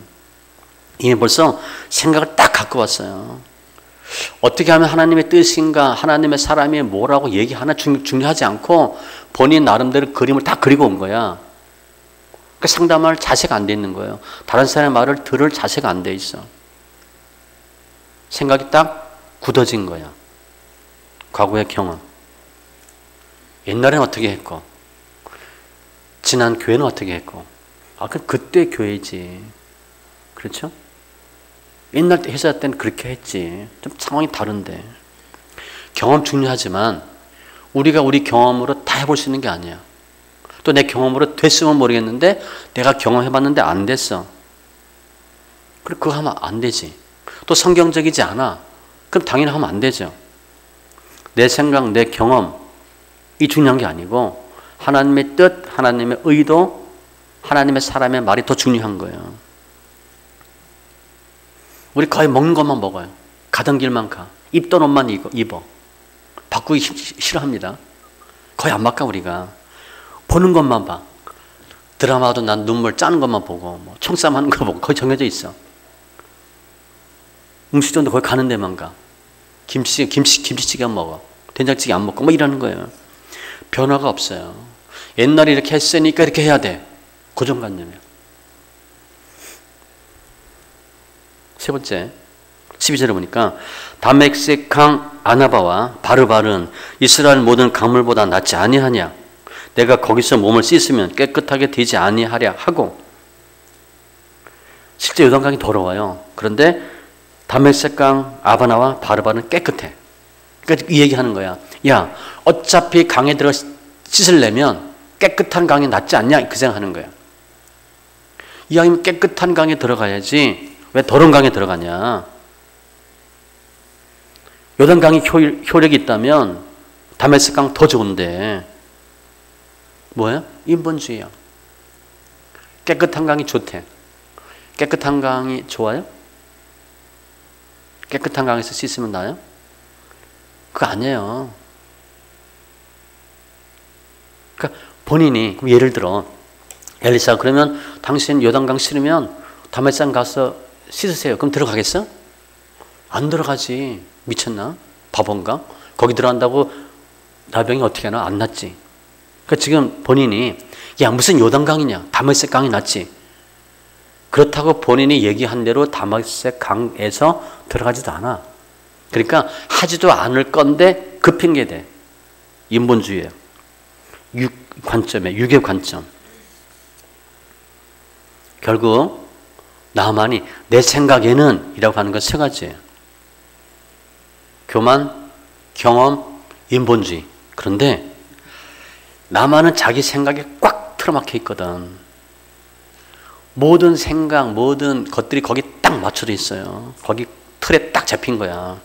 이미 벌써 생각을 딱 갖고 왔어요. 어떻게 하면 하나님의 뜻인가, 하나님의 사람이 뭐라고 얘기하나 중요하지 않고 본인 나름대로 그림을 다 그리고 온 거야. 그러니까 상담할 자세가 안 돼 있는 거예요. 다른 사람의 말을 들을 자세가 안 돼 있어. 생각이 딱 굳어진 거야. 과거의 경험. 옛날에는 어떻게 했고, 지난 교회는 어떻게 했고, 그때 교회지. 그렇죠? 옛날 때 회사 때는 그렇게 했지. 좀 상황이 다른데. 경험 중요하지만 우리가 우리 경험으로 다 해볼 수 있는 게 아니야. 또 내 경험으로 됐으면 모르겠는데 내가 경험해봤는데 안 됐어. 그래, 그거 하면 안 되지. 또 성경적이지 않아. 그럼 당연히 하면 안 되죠. 내 생각, 내 경험, 이 중요한 게 아니고 하나님의 뜻, 하나님의 의도, 하나님의 사람의 말이 더 중요한 거예요. 우리 거의 먹는 것만 먹어요. 가던 길만 가. 입던 옷만 입어. 바꾸기 싫어합니다. 거의 안 바꿔 우리가. 보는 것만 봐. 드라마도 난 눈물 짜는 것만 보고 뭐 총싸움 하는 거 보고 거의 정해져 있어. 음식점도 거기 가는 데만 가. 김치찌개 안 먹어. 된장찌개 안 먹고 뭐 이러는 거예요. 변화가 없어요. 옛날에 이렇게 했으니까 이렇게 해야 돼. 고정관념이에요. 세 번째 12절에 보니까 다메섹 강 아나바와 바르바른 이스라엘 모든 강물보다 낫지 아니하냐. 내가 거기서 몸을 씻으면 깨끗하게 되지 아니하랴 하고. 실제 요단강이 더러워요. 그런데 다메섹 강 아바나와 바르바는 깨끗해. 그러니까 이 얘기하는 거야. 야, 어차피 강에 들어 씻으려면 깨끗한 강이 낫지 않냐 그 생각하는 거야. 이왕이면 깨끗한 강에 들어가야지 왜 더러운 강에 들어가냐. 요단강이 효력이 있다면 다메섹 강 더 좋은데 뭐예요? 인본주의야. 깨끗한 강이 좋대. 깨끗한 강이 좋아요? 깨끗한 강에서 씻으면 나요? 그거 아니에요. 그러니까 본인이 예를 들어 엘리사 그러면 당신 요단강 싫으면 다메섹 가서 씻으세요. 그럼 들어가겠어? 안 들어가지. 미쳤나? 바본가? 거기 들어간다고 나병이 어떻게 하나? 안 낫지. 그러니까 지금 본인이 야 무슨 요단강이냐? 다메섹 강이 낫지. 그렇다고 본인이 얘기한 대로 다메섹 강에서 들어가지도 않아. 그러니까 하지도 않을 건데 그 핑계대. 인본주의예요. 관점에 육의 관점. 결국 나만이 내 생각에는 이라고 하는 건 세 가지예요. 교만, 경험, 인본주의. 그런데 나만은 자기 생각에 꽉 틀어막혀 있거든. 모든 생각, 모든 것들이 거기 딱 맞춰져 있어요. 거기 틀에 딱 잡힌 거야.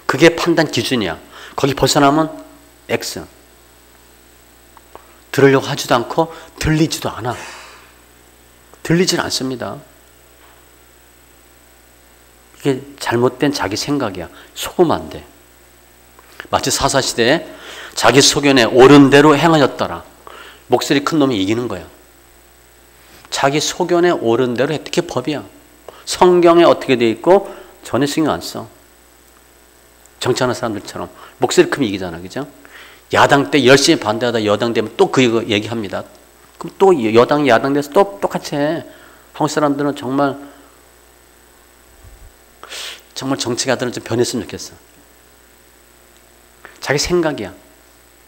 그게 판단 기준이야. 거기 벗어나면 X. 들으려고 하지도 않고 들리지도 않아. 들리질 않습니다. 이게 잘못된 자기 생각이야. 속으면 안 돼. 마치 사사시대에 자기 소견에 옳은 대로 행하였더라. 목소리 큰 놈이 이기는 거야. 자기 소견에 옳은 대로 해. 그게 법이야. 성경에 어떻게 돼 있고 전혀 신경 안 써. 정치하는 사람들처럼 목소리 크면 이기잖아. 그죠? 야당 때 열심히 반대하다 여당 되면 또 그 얘기합니다. 그럼 또 여당이 야당 돼서 또 똑같이 해. 한국 사람들은 정말 정치가들은 좀 변했으면 좋겠어. 자기 생각이야.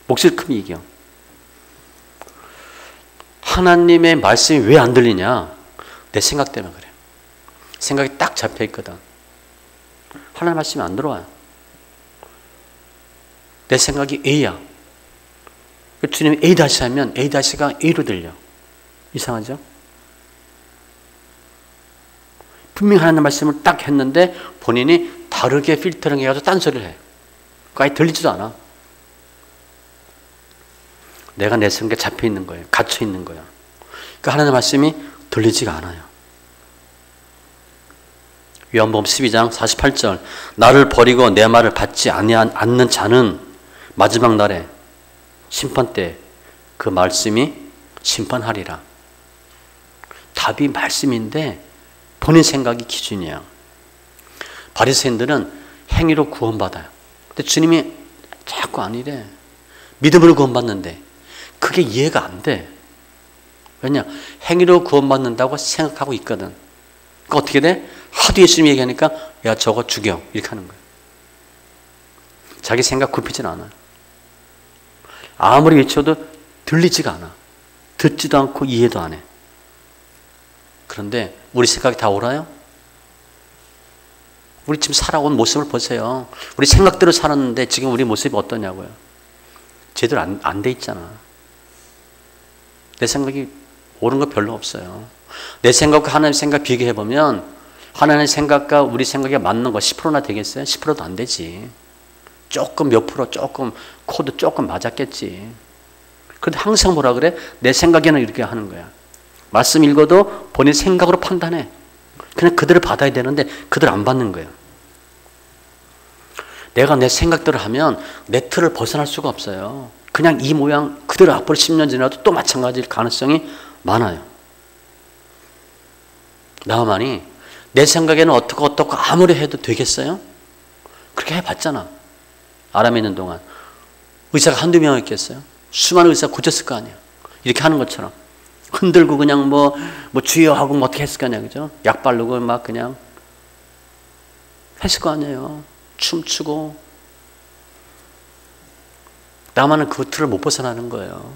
목소리 크면 이겨. 하나님의 말씀이 왜 안 들리냐? 내 생각 때문에 그래. 생각이 딱 잡혀 있거든. 하나님 말씀이 안 들어와요. 내 생각이 A야. 주님이 A 다시 하면 A 다시가 A로 들려. 이상하죠? 분명히 하나님 말씀을 딱 했는데 본인이 다르게 필터링 해가지고 딴소리를 해. 그거 아예 들리지도 않아. 내가 내 생각에 잡혀 있는 거예요. 갇혀 있는 거야. 그러니까 하나님 말씀이 들리지가 않아요. 요한복음 12장 48절 나를 버리고 내 말을 받지 않는 자는 마지막 날에 심판 때 그 말씀이 심판하리라. 답이 말씀인데 본인 생각이 기준이야. 바리새인들은 행위로 구원받아요. 근데 주님이 자꾸 아니래. 믿음으로 구원받는데 그게 이해가 안 돼. 왜냐? 행위로 구원받는다고 생각하고 있거든. 그러니까 어떻게 돼? 하도 예수님이 얘기하니까 야 저거 죽여 이렇게 하는 거야. 자기 생각 굽히진 않아. 아무리 외쳐도 들리지가 않아. 듣지도 않고 이해도 안 해. 그런데 우리 생각이 다 옳아요? 우리 지금 살아온 모습을 보세요. 우리 생각대로 살았는데 지금 우리 모습이 어떠냐고요. 제대로 안 돼 있잖아. 내 생각이 옳은 거 별로 없어요. 내 생각과 하나님의 생각 비교해보면 하나님의 생각과 우리 생각이 맞는 거 10%나 되겠어요? 10%도 안 되지. 조금 몇 프로, 조금 코드 조금 맞았겠지. 그런데 항상 뭐라 그래? 내 생각에는 이렇게 하는 거야. 말씀 읽어도 본인 생각으로 판단해. 그냥 그대로 받아야 되는데 그대로 안 받는 거예요. 내가 내 생각대로 하면 내 틀을 벗어날 수가 없어요. 그냥 이 모양 그대로 앞으로 10년 지나도 또 마찬가지일 가능성이 많아요. 나만이 내 생각에는 어떻고 아무리 해도 되겠어요? 그렇게 해봤잖아. 아람에 있는 동안. 의사가 한두 명이었겠어요? 수많은 의사가 고쳤을 거 아니야. 이렇게 하는 것처럼. 흔들고 그냥 뭐 주여 하고 뭐 어떻게 했을 거 아니야. 그죠? 약 바르고 막 그냥 했을 거 아니에요. 춤추고. 나만은 그 틀을 못 벗어나는 거예요.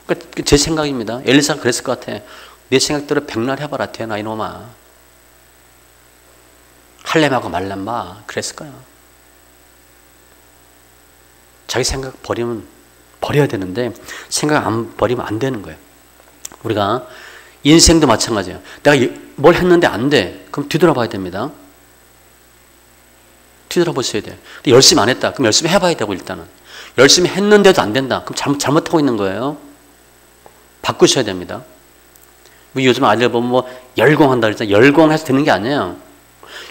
그러니까 제 생각입니다. 엘리사가 그랬을 것 같아. 내 생각대로 백날 해봐라 되나 이놈아. 할렘하고 말렘마 그랬을 거야. 자기 생각 버려야 되는데 생각 안 버리면 안 되는 거예요. 우리가 인생도 마찬가지예요. 내가 뭘 했는데 안 돼. 그럼 뒤돌아봐야 됩니다. 뒤돌아보셔야 돼요. 근데 열심히 안 했다. 그럼 열심히 해봐야 되고 일단은. 열심히 했는데도 안 된다. 그럼 잘못하고 있는 거예요. 바꾸셔야 됩니다. 요즘 아이들 보면 뭐 열공한다 그랬잖아요. 열공해서 되는 게 아니에요.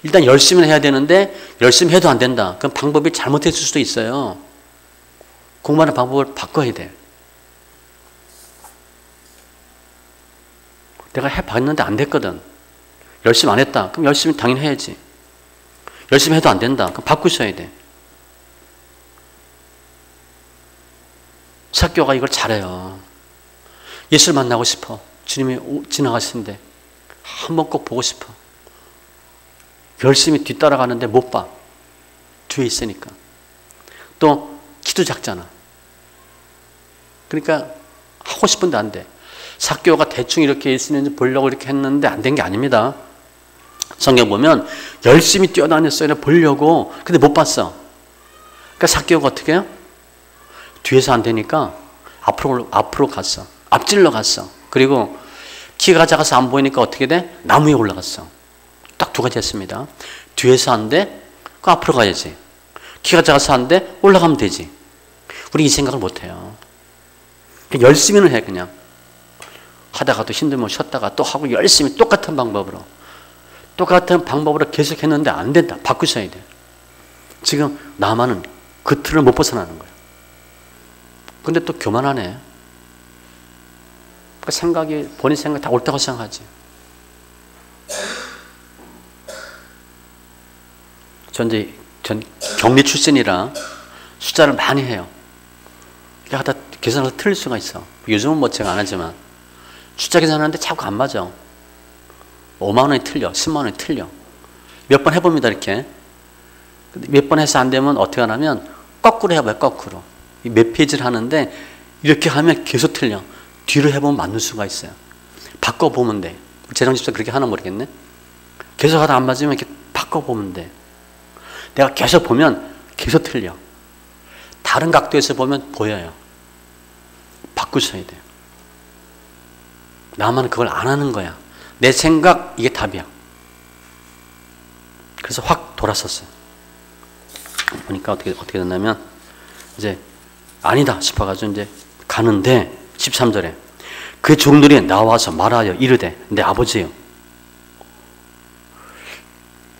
일단 열심히 해야 되는데 열심히 해도 안 된다. 그럼 방법이 잘못했을 수도 있어요. 공부하는 방법을 바꿔야 돼. 내가 해봤는데 안 됐거든. 열심히 안 했다. 그럼 열심히 당연히 해야지. 열심히 해도 안 된다. 그럼 바꾸셔야 돼. 사교가 이걸 잘해요. 예수를 만나고 싶어. 주님이 지나가시는데 한번 꼭 보고 싶어. 열심히 뒤따라가는데 못 봐. 뒤에 있으니까. 또 기도 작잖아. 그러니까 하고 싶은데 안 돼. 사교가 대충 이렇게 있으는지 보려고 이렇게 했는데 안 된 게 아닙니다. 성경 보면 열심히 뛰어다녔어요. 보려고. 근데 못 봤어. 그러니까 사교가 어떻게 해요? 뒤에서 안 되니까 앞으로 갔어. 앞질러 갔어. 그리고 키가 작아서 안 보이니까 어떻게 돼? 나무 위에 올라갔어. 딱 두 가지 했습니다. 뒤에서 안 돼? 그 앞으로 가야지. 키가 작아서 안 돼? 올라가면 되지. 우리 이 생각을 못 해요. 열심히는 해 그냥. 하다가도 힘들면 쉬었다가 또 하고 열심히 똑같은 방법으로 계속 했는데 안 된다. 바꾸셔야 돼. 지금 나만은 그 틀을 못 벗어나는 거예요. 근데 또 교만하네. 생각이 본인 생각 다 옳다고 생각하지. 전 경리 출신이라 숫자를 많이 해요. 하다 계산을 틀릴 수가 있어. 요즘은 뭐 제가 안 하지만 숫자 계산하는데 자꾸 안 맞아. 5만 원이 틀려. 10만 원이 틀려. 몇 번 해봅니다. 이렇게. 몇 번 해서 안 되면 어떻게 하냐면 거꾸로 해봐요. 거꾸로. 몇 페이지를 하는데 이렇게 하면 계속 틀려. 뒤로 해보면 맞는 수가 있어요. 바꿔보면 돼. 재정집사 그렇게 하나 모르겠네. 계속 하다 안 맞으면 이렇게 바꿔보면 돼. 내가 계속 보면 계속 틀려. 다른 각도에서 보면 보여요. 바꾸셔야 돼요. 나만 그걸 안 하는 거야. 내 생각 이게 답이야. 그래서 확 돌았었어요. 보니까 어떻게 됐냐면 이제 아니다 싶어가지고 이제 가는데 13절에 그 종들이 나와서 말하여 이르되 내 아버지요.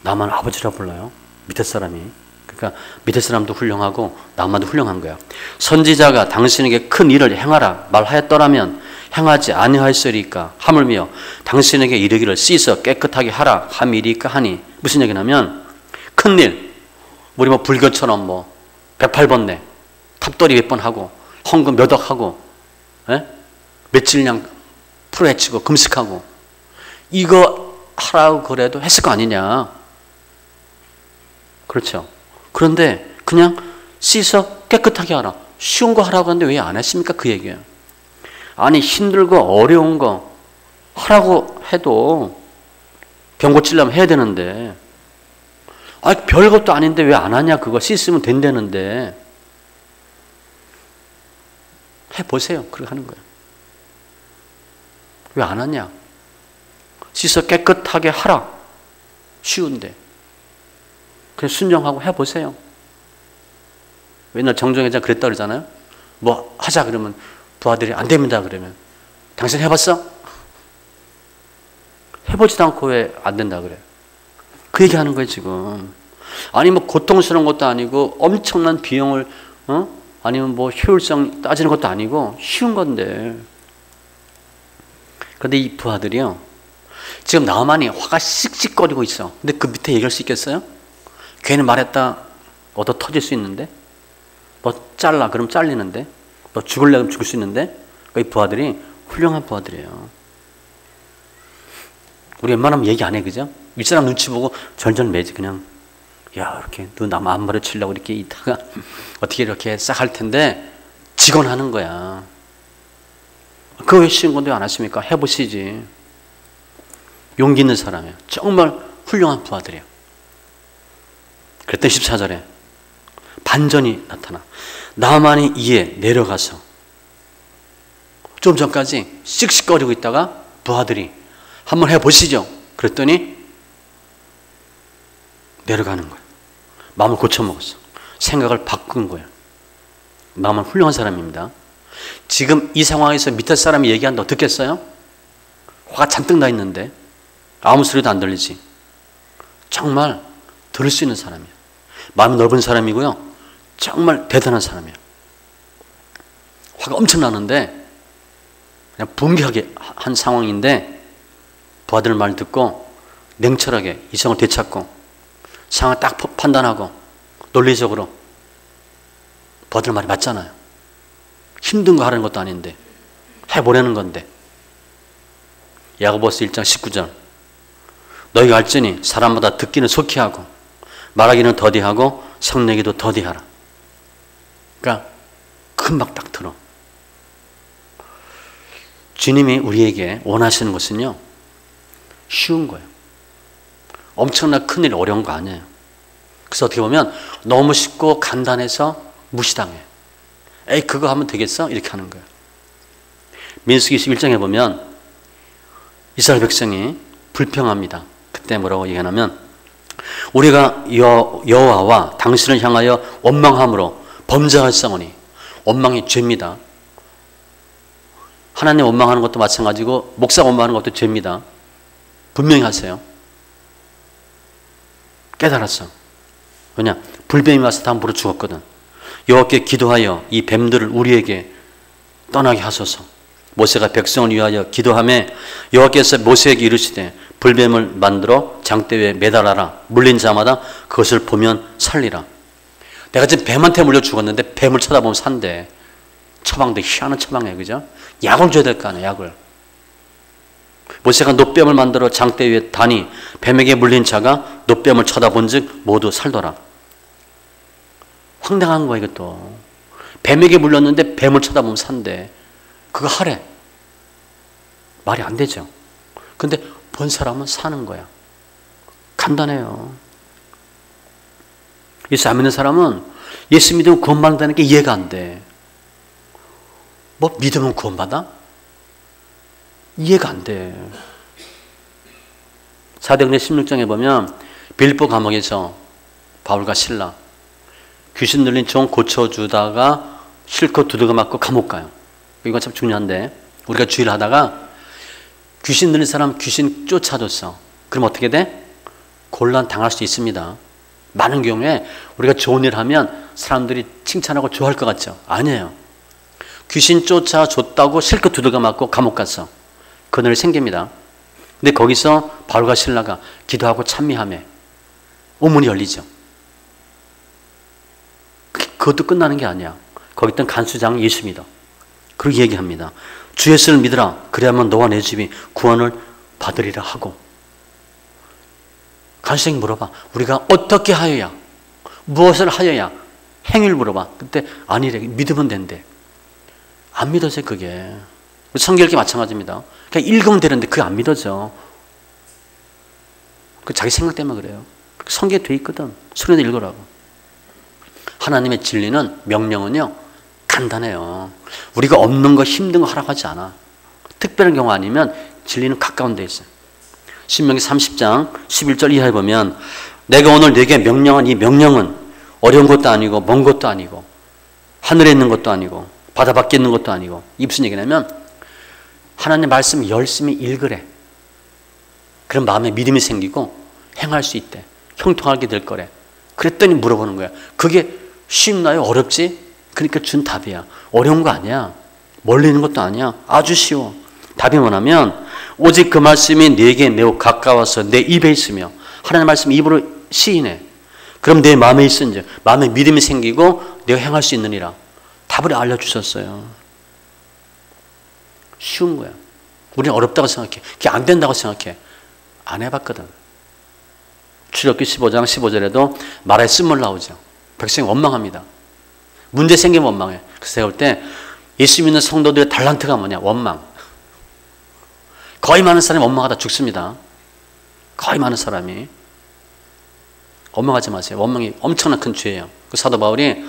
나만 아버지라 불러요. 밑에 사람이. 그러니까 밑에 사람도 훌륭하고 나만도 훌륭한 거야. 선지자가 당신에게 큰 일을 행하라 말하였더라면 행하지 아니하였으리까 하물며 당신에게 이르기를 씻어 깨끗하게 하라 함이리까 하니 무슨 얘기냐면 큰일 우리 뭐 불교처럼 뭐 108번뇌 탑돌이 몇 번 하고 헌금 몇 억 하고 며칠량 풀어헤치고 금식하고 이거 하라고 그래도 했을 거 아니냐. 그렇죠. 그런데 그냥 씻어 깨끗하게 하라. 쉬운 거 하라고 하는데 왜 안 했습니까? 그 얘기예요. 아니 힘들고 어려운 거 하라고 해도 병 고치려면 해야 되는데 별것도 아닌데 왜 안 하냐. 그거 씻으면 된다는데 해보세요. 그렇게 하는 거예요. 왜 안 하냐? 씻어 깨끗하게 하라. 쉬운데. 그냥 순종하고 해보세요. 옛날 정정회장 그랬다 그러잖아요. 뭐 하자 그러면 부하들이 안 됩니다 그러면 당신 해봤어? 해보지도 않고 왜 안 된다 그래? 그 얘기하는 거예요 지금. 아니 뭐 고통스러운 것도 아니고 엄청난 비용을 아니면 뭐 효율성 따지는 것도 아니고 쉬운 건데. 그런데 이 부하들이요 지금 나만이 화가 씩씩거리고 있어. 근데 그 밑에 얘기할 수 있겠어요? 괜히 말했다 얻어 터질 수 있는데, 너 잘라 그럼 잘리는데, 너 죽을래 그럼 죽을 수 있는데. 이 부하들이 훌륭한 부하들이에요. 우리 웬만하면 얘기 안 해, 그죠? 윗사람 눈치 보고 절절 매지 그냥. 야, 이렇게 너 남 안 마주치려고 이렇게 있다가 어떻게 이렇게 싹 할 텐데 직원 하는 거야. 그거 왜 쉬운 건데 안 하십니까? 해보시지. 용기 있는 사람이에요. 정말 훌륭한 부하들이에요. 그랬더니 14절에 반전이 나타나. 나만이 이에 내려가서 좀 전까지 씩씩거리고 있다가 부하들이 한번 해보시죠. 그랬더니 내려가는 거예요. 마음을 고쳐먹었어. 생각을 바꾼 거예요. 마음은 훌륭한 사람입니다. 지금 이 상황에서 밑에 사람이 얘기한다 듣겠어요? 화가 잔뜩 나 있는데 아무 소리도 안 들리지. 정말 들을 수 있는 사람이에요. 마음이 넓은 사람이고요. 정말 대단한 사람이에요. 화가 엄청 나는데 그냥 분개하게 한 상황인데 부하들 말 듣고 냉철하게 이성을 되찾고 상황을 딱 판단하고 논리적으로 부하들 말이 맞잖아요. 힘든 거 하는 것도 아닌데 해보려는 건데. 야고보서 1장 19절 너희가 알지니 사람마다 듣기는 속히 하고 말하기는 더디하고 성내기도 더디하라. 그러니까 금방 딱 들어. 주님이 우리에게 원하시는 것은요 쉬운 거예요. 엄청나 큰일 어려운 거 아니에요. 그래서 어떻게 보면 너무 쉽고 간단해서 무시당해. 에이 그거 하면 되겠어? 이렇게 하는 거예요. 민수기 21장에 보면 이스라엘 백성이 불평합니다. 그때 뭐라고 얘기하냐면 우리가 여호와와 당신을 향하여 원망함으로 범죄하였사오니. 원망이 죄입니다. 하나님 원망하는 것도 마찬가지고 목사 원망하는 것도 죄입니다. 분명히 하세요. 깨달았어. 왜냐? 불뱀이 와서 다 물어 죽었거든. 여호와께 기도하여 이 뱀들을 우리에게 떠나게 하소서. 모세가 백성을 위하여 기도하며 여호와께서 모세에게 이르시되 불뱀을 만들어 장대 위에 매달아라. 물린 자마다 그것을 보면 살리라. 내가 지금 뱀한테 물려 죽었는데 뱀을 쳐다보면 산대. 처방도 희한한 처방이에요. 그죠? 약을 줘야 될 거 아니에요. 약을. 모세가 노뱀을 만들어 장대 위에 다니 뱀에게 물린 자가 노뱀을 쳐다본 즉 모두 살더라. 황당한 거야 이것도. 뱀에게 물렸는데 뱀을 쳐다보면 산대. 그거 하래. 말이 안 되죠. 근데 본 사람은 사는 거야. 간단해요. 예수 안 믿는 사람은 예수 믿으면 구원받는다는 게 이해가 안 돼. 뭐 믿으면 구원받아? 이해가 안 돼. 사도행전 16장에 보면 빌립보 감옥에서 바울과 실라 귀신 들린 종 고쳐주다가 실컷 두들겨 맞고 감옥 가요. 이건 참 중요한데 우리가 주의를 하다가 귀신 들린 사람 귀신 쫓아줬어. 그럼 어떻게 돼? 곤란 당할 수 있습니다. 많은 경우에 우리가 좋은 일 하면 사람들이 칭찬하고 좋아할 것 같죠? 아니에요. 귀신 쫓아줬다고 실컷 두들겨 맞고 감옥 갔어. 그늘이 생깁니다. 근데 거기서 바울과 실라가 기도하고 찬미하며 오문이 열리죠. 그것도 끝나는 게 아니야. 거기 있던 간수장은 예수 믿어. 그렇게 얘기합니다. 주 예수를 믿으라. 그래야만 너와 내 집이 구원을 받으리라 하고. 간수장이 물어봐. 우리가 어떻게 하여야? 무엇을 하여야? 행위를 물어봐. 그때 아니래. 믿으면 된대. 안 믿어져요 그게. 성경 읽기 마찬가지입니다. 그냥 읽으면 되는데 그게 안 믿어져. 그 자기 생각 때문에 그래요. 성경에 돼 있거든. 소리도 읽으라고. 하나님의 진리는 명령은요 단단해요. 우리가 없는 거 힘든 거 하라고 하지 않아. 특별한 경우 아니면 진리는 가까운 데 있어요. 신명기 30장 11절 이하에 보면 내가 오늘 네게 명령한 이 명령은 어려운 것도 아니고 먼 것도 아니고 하늘에 있는 것도 아니고 바다 밖에 있는 것도 아니고. 이게 무슨 얘기냐면 하나님 말씀 열심히 읽으래. 그런 마음에 믿음이 생기고 행할 수 있대. 형통하게 될 거래. 그랬더니 물어보는 거야. 그게 쉽나요? 어렵지? 그러니까 준 답이야. 어려운 거 아니야. 멀리 있는 것도 아니야. 아주 쉬워. 답이 뭐냐면 오직 그 말씀이 내게 매우 가까워서 내 입에 있으며 하나님의 말씀 입으로 시인해. 그럼 내 마음에 있은지 마음에 믿음이 생기고 내가 행할 수 있느니라. 답을 알려주셨어요. 쉬운 거야. 우리는 어렵다고 생각해. 그게 안 된다고 생각해. 안 해봤거든. 출애굽기 15장 15절에도 말에 쓴물 나오죠. 백성이 원망합니다. 문제 생기면 원망해. 그래서 제가 볼 때 예수 믿는 성도들의 달란트가 뭐냐? 원망. 거의 많은 사람이 원망하다 죽습니다. 거의 많은 사람이. 원망하지 마세요. 원망이 엄청난 큰 죄예요. 그 사도 바울이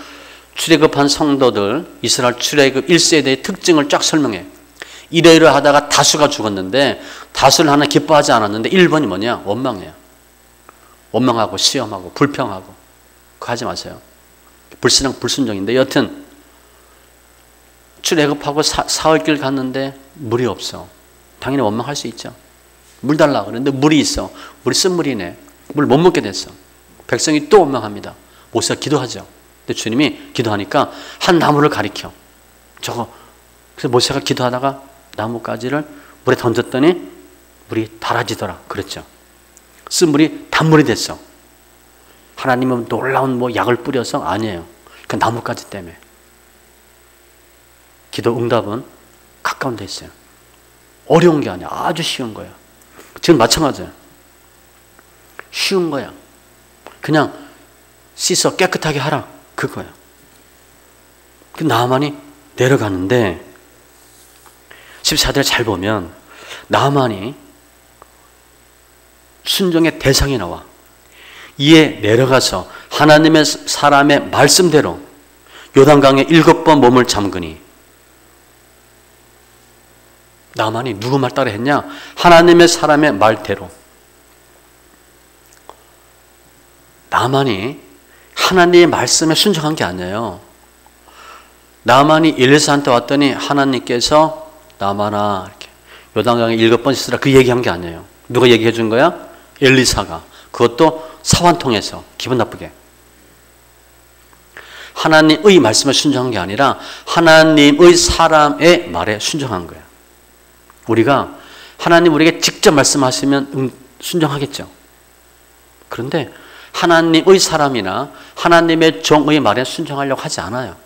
출애굽한 성도들, 이스라엘 출애굽 1세대의 특징을 쫙 설명해. 이러이러하다가 다수가 죽었는데 다수는 하나 기뻐하지 않았는데 1번이 뭐냐? 원망해요. 원망하고 시험하고 불평하고. 그거 하지 마세요. 불신앙 불순종인데 여튼 출애굽하고 사흘길 갔는데 물이 없어. 당연히 원망할 수 있죠. 물 달라 그랬는데 물이 있어. 물이 쓴물이네. 물 못 먹게 됐어. 백성이 또 원망합니다. 모세가 기도하죠. 근데 주님이 기도하니까 한 나무를 가리켜. 저거. 그래서 모세가 기도하다가 나뭇가지를 물에 던졌더니 물이 달아지더라. 그랬죠. 쓴물이 단물이 됐어. 하나님은 놀라운 약을 뿌려서 아니에요. 그 나뭇가지 때문에. 기도 응답은 가까운 데 있어요. 어려운 게 아니야. 아주 쉬운 거야. 지금 마찬가지야. 쉬운 거야. 그냥 씻어 깨끗하게 하라. 그거야. 그 나만이 내려가는데 14절에 잘 보면 나만이 순종의 대상이 나와. 이에 내려가서 하나님의 사람의 말씀대로 요단강에 7번 몸을 잠그니. 나만이 누구 말 따라 했냐? 하나님의 사람의 말대로. 나만이 하나님의 말씀에 순종한 게 아니에요. 나만이 엘리사한테 왔더니 하나님께서 나만아 이렇게 요단강에 7번 씻으라 그 얘기한 게 아니에요. 누가 얘기해 준 거야? 엘리사가. 그것도 사환 통해서 기분 나쁘게. 하나님의 말씀에 순종한 게 아니라 하나님의 사람의 말에 순종한 거야. 우리가 하나님 우리에게 직접 말씀하시면 순종하겠죠. 그런데 하나님의 사람이나 하나님의 종의 말에 순종하려고 하지 않아요.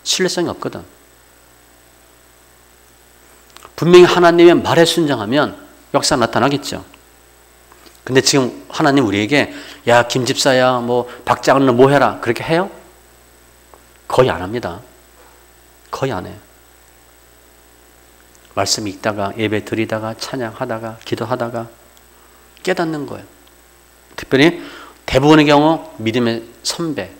신뢰성이 없거든. 분명히 하나님의 말에 순종하면 역사 나타나겠죠. 근데 지금 하나님 우리에게 야 김집사야 뭐 박장로 뭐 해라 그렇게 해요? 거의 안 합니다. 거의 안 해요. 말씀 읽다가 예배 드리다가 찬양하다가 기도하다가 깨닫는 거예요. 특별히 대부분의 경우 믿음의 선배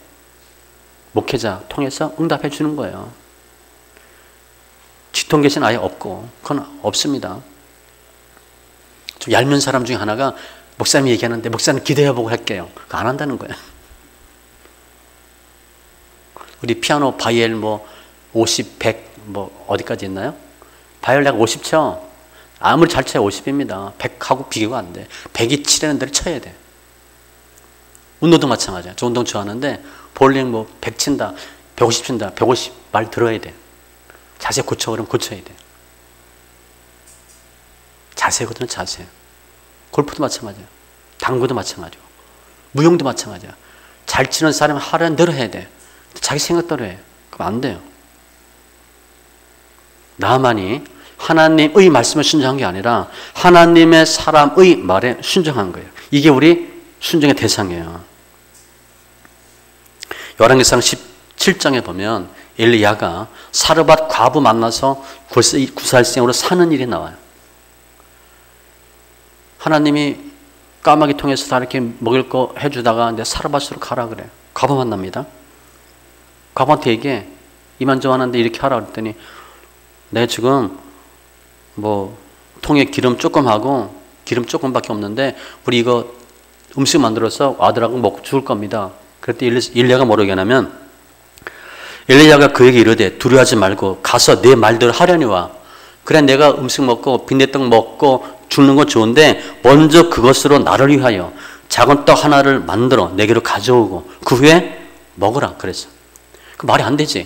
목회자 통해서 응답해 주는 거예요. 지통계시는 아예 없고 그건 없습니다. 좀 얄미운 사람 중에 하나가 목사님이 얘기하는데 목사님 기도해보고 할게요. 그거 안 한다는 거예요. 우리 피아노 바이엘 뭐 50, 100 뭐 어디까지 있나요? 바이엘 내가 50 쳐. 아무리 잘 쳐야 50입니다. 100하고 비교가 안 돼. 100이 치라는 대로 쳐야 돼. 운동도 마찬가지야. 저 운동 좋아하는데 볼링 뭐 100 친다, 150 친다, 150 말 들어야 돼. 자세 고쳐 그러면 고쳐야 돼. 자세거든요, 자세. 골프도 마찬가지야. 당구도 마찬가지고. 무용도 마찬가지야. 잘 치는 사람은 하라는 대로 해야 돼. 자기 생각대로 해. 그럼 안 돼요. 나만이 하나님의 말씀에 순종한 게 아니라 하나님의 사람의 말에 순종한 거예요. 이게 우리 순종의 대상이에요. 열왕기상 17장에 보면 엘리야가 사르밧 과부 만나서 구살생으로 사는 일이 나와요. 하나님이 까마귀 통해서 다 이렇게 먹을 거 해주다가 이제 사르밧으로 가라 그래. 과부 만납니다. 과부한테 얘기해. 이만저만 하는데 이렇게 하라 그랬더니 내가 지금 뭐 통에 기름 조금 하고 기름 조금밖에 없는데 우리 이거 음식 만들어서 아들하고 먹고 죽을 겁니다. 그랬더니 일리야가 뭐라고 하냐면 엘리야가 그에게 이르되 두려워하지 말고 가서 내 말대로 하려니와 그래 내가 음식 먹고 빈대떡 먹고 죽는 건 좋은데 먼저 그것으로 나를 위하여 작은 떡 하나를 만들어 내게로 가져오고 그 후에 먹으라 그랬어. 그 말이 안 되지.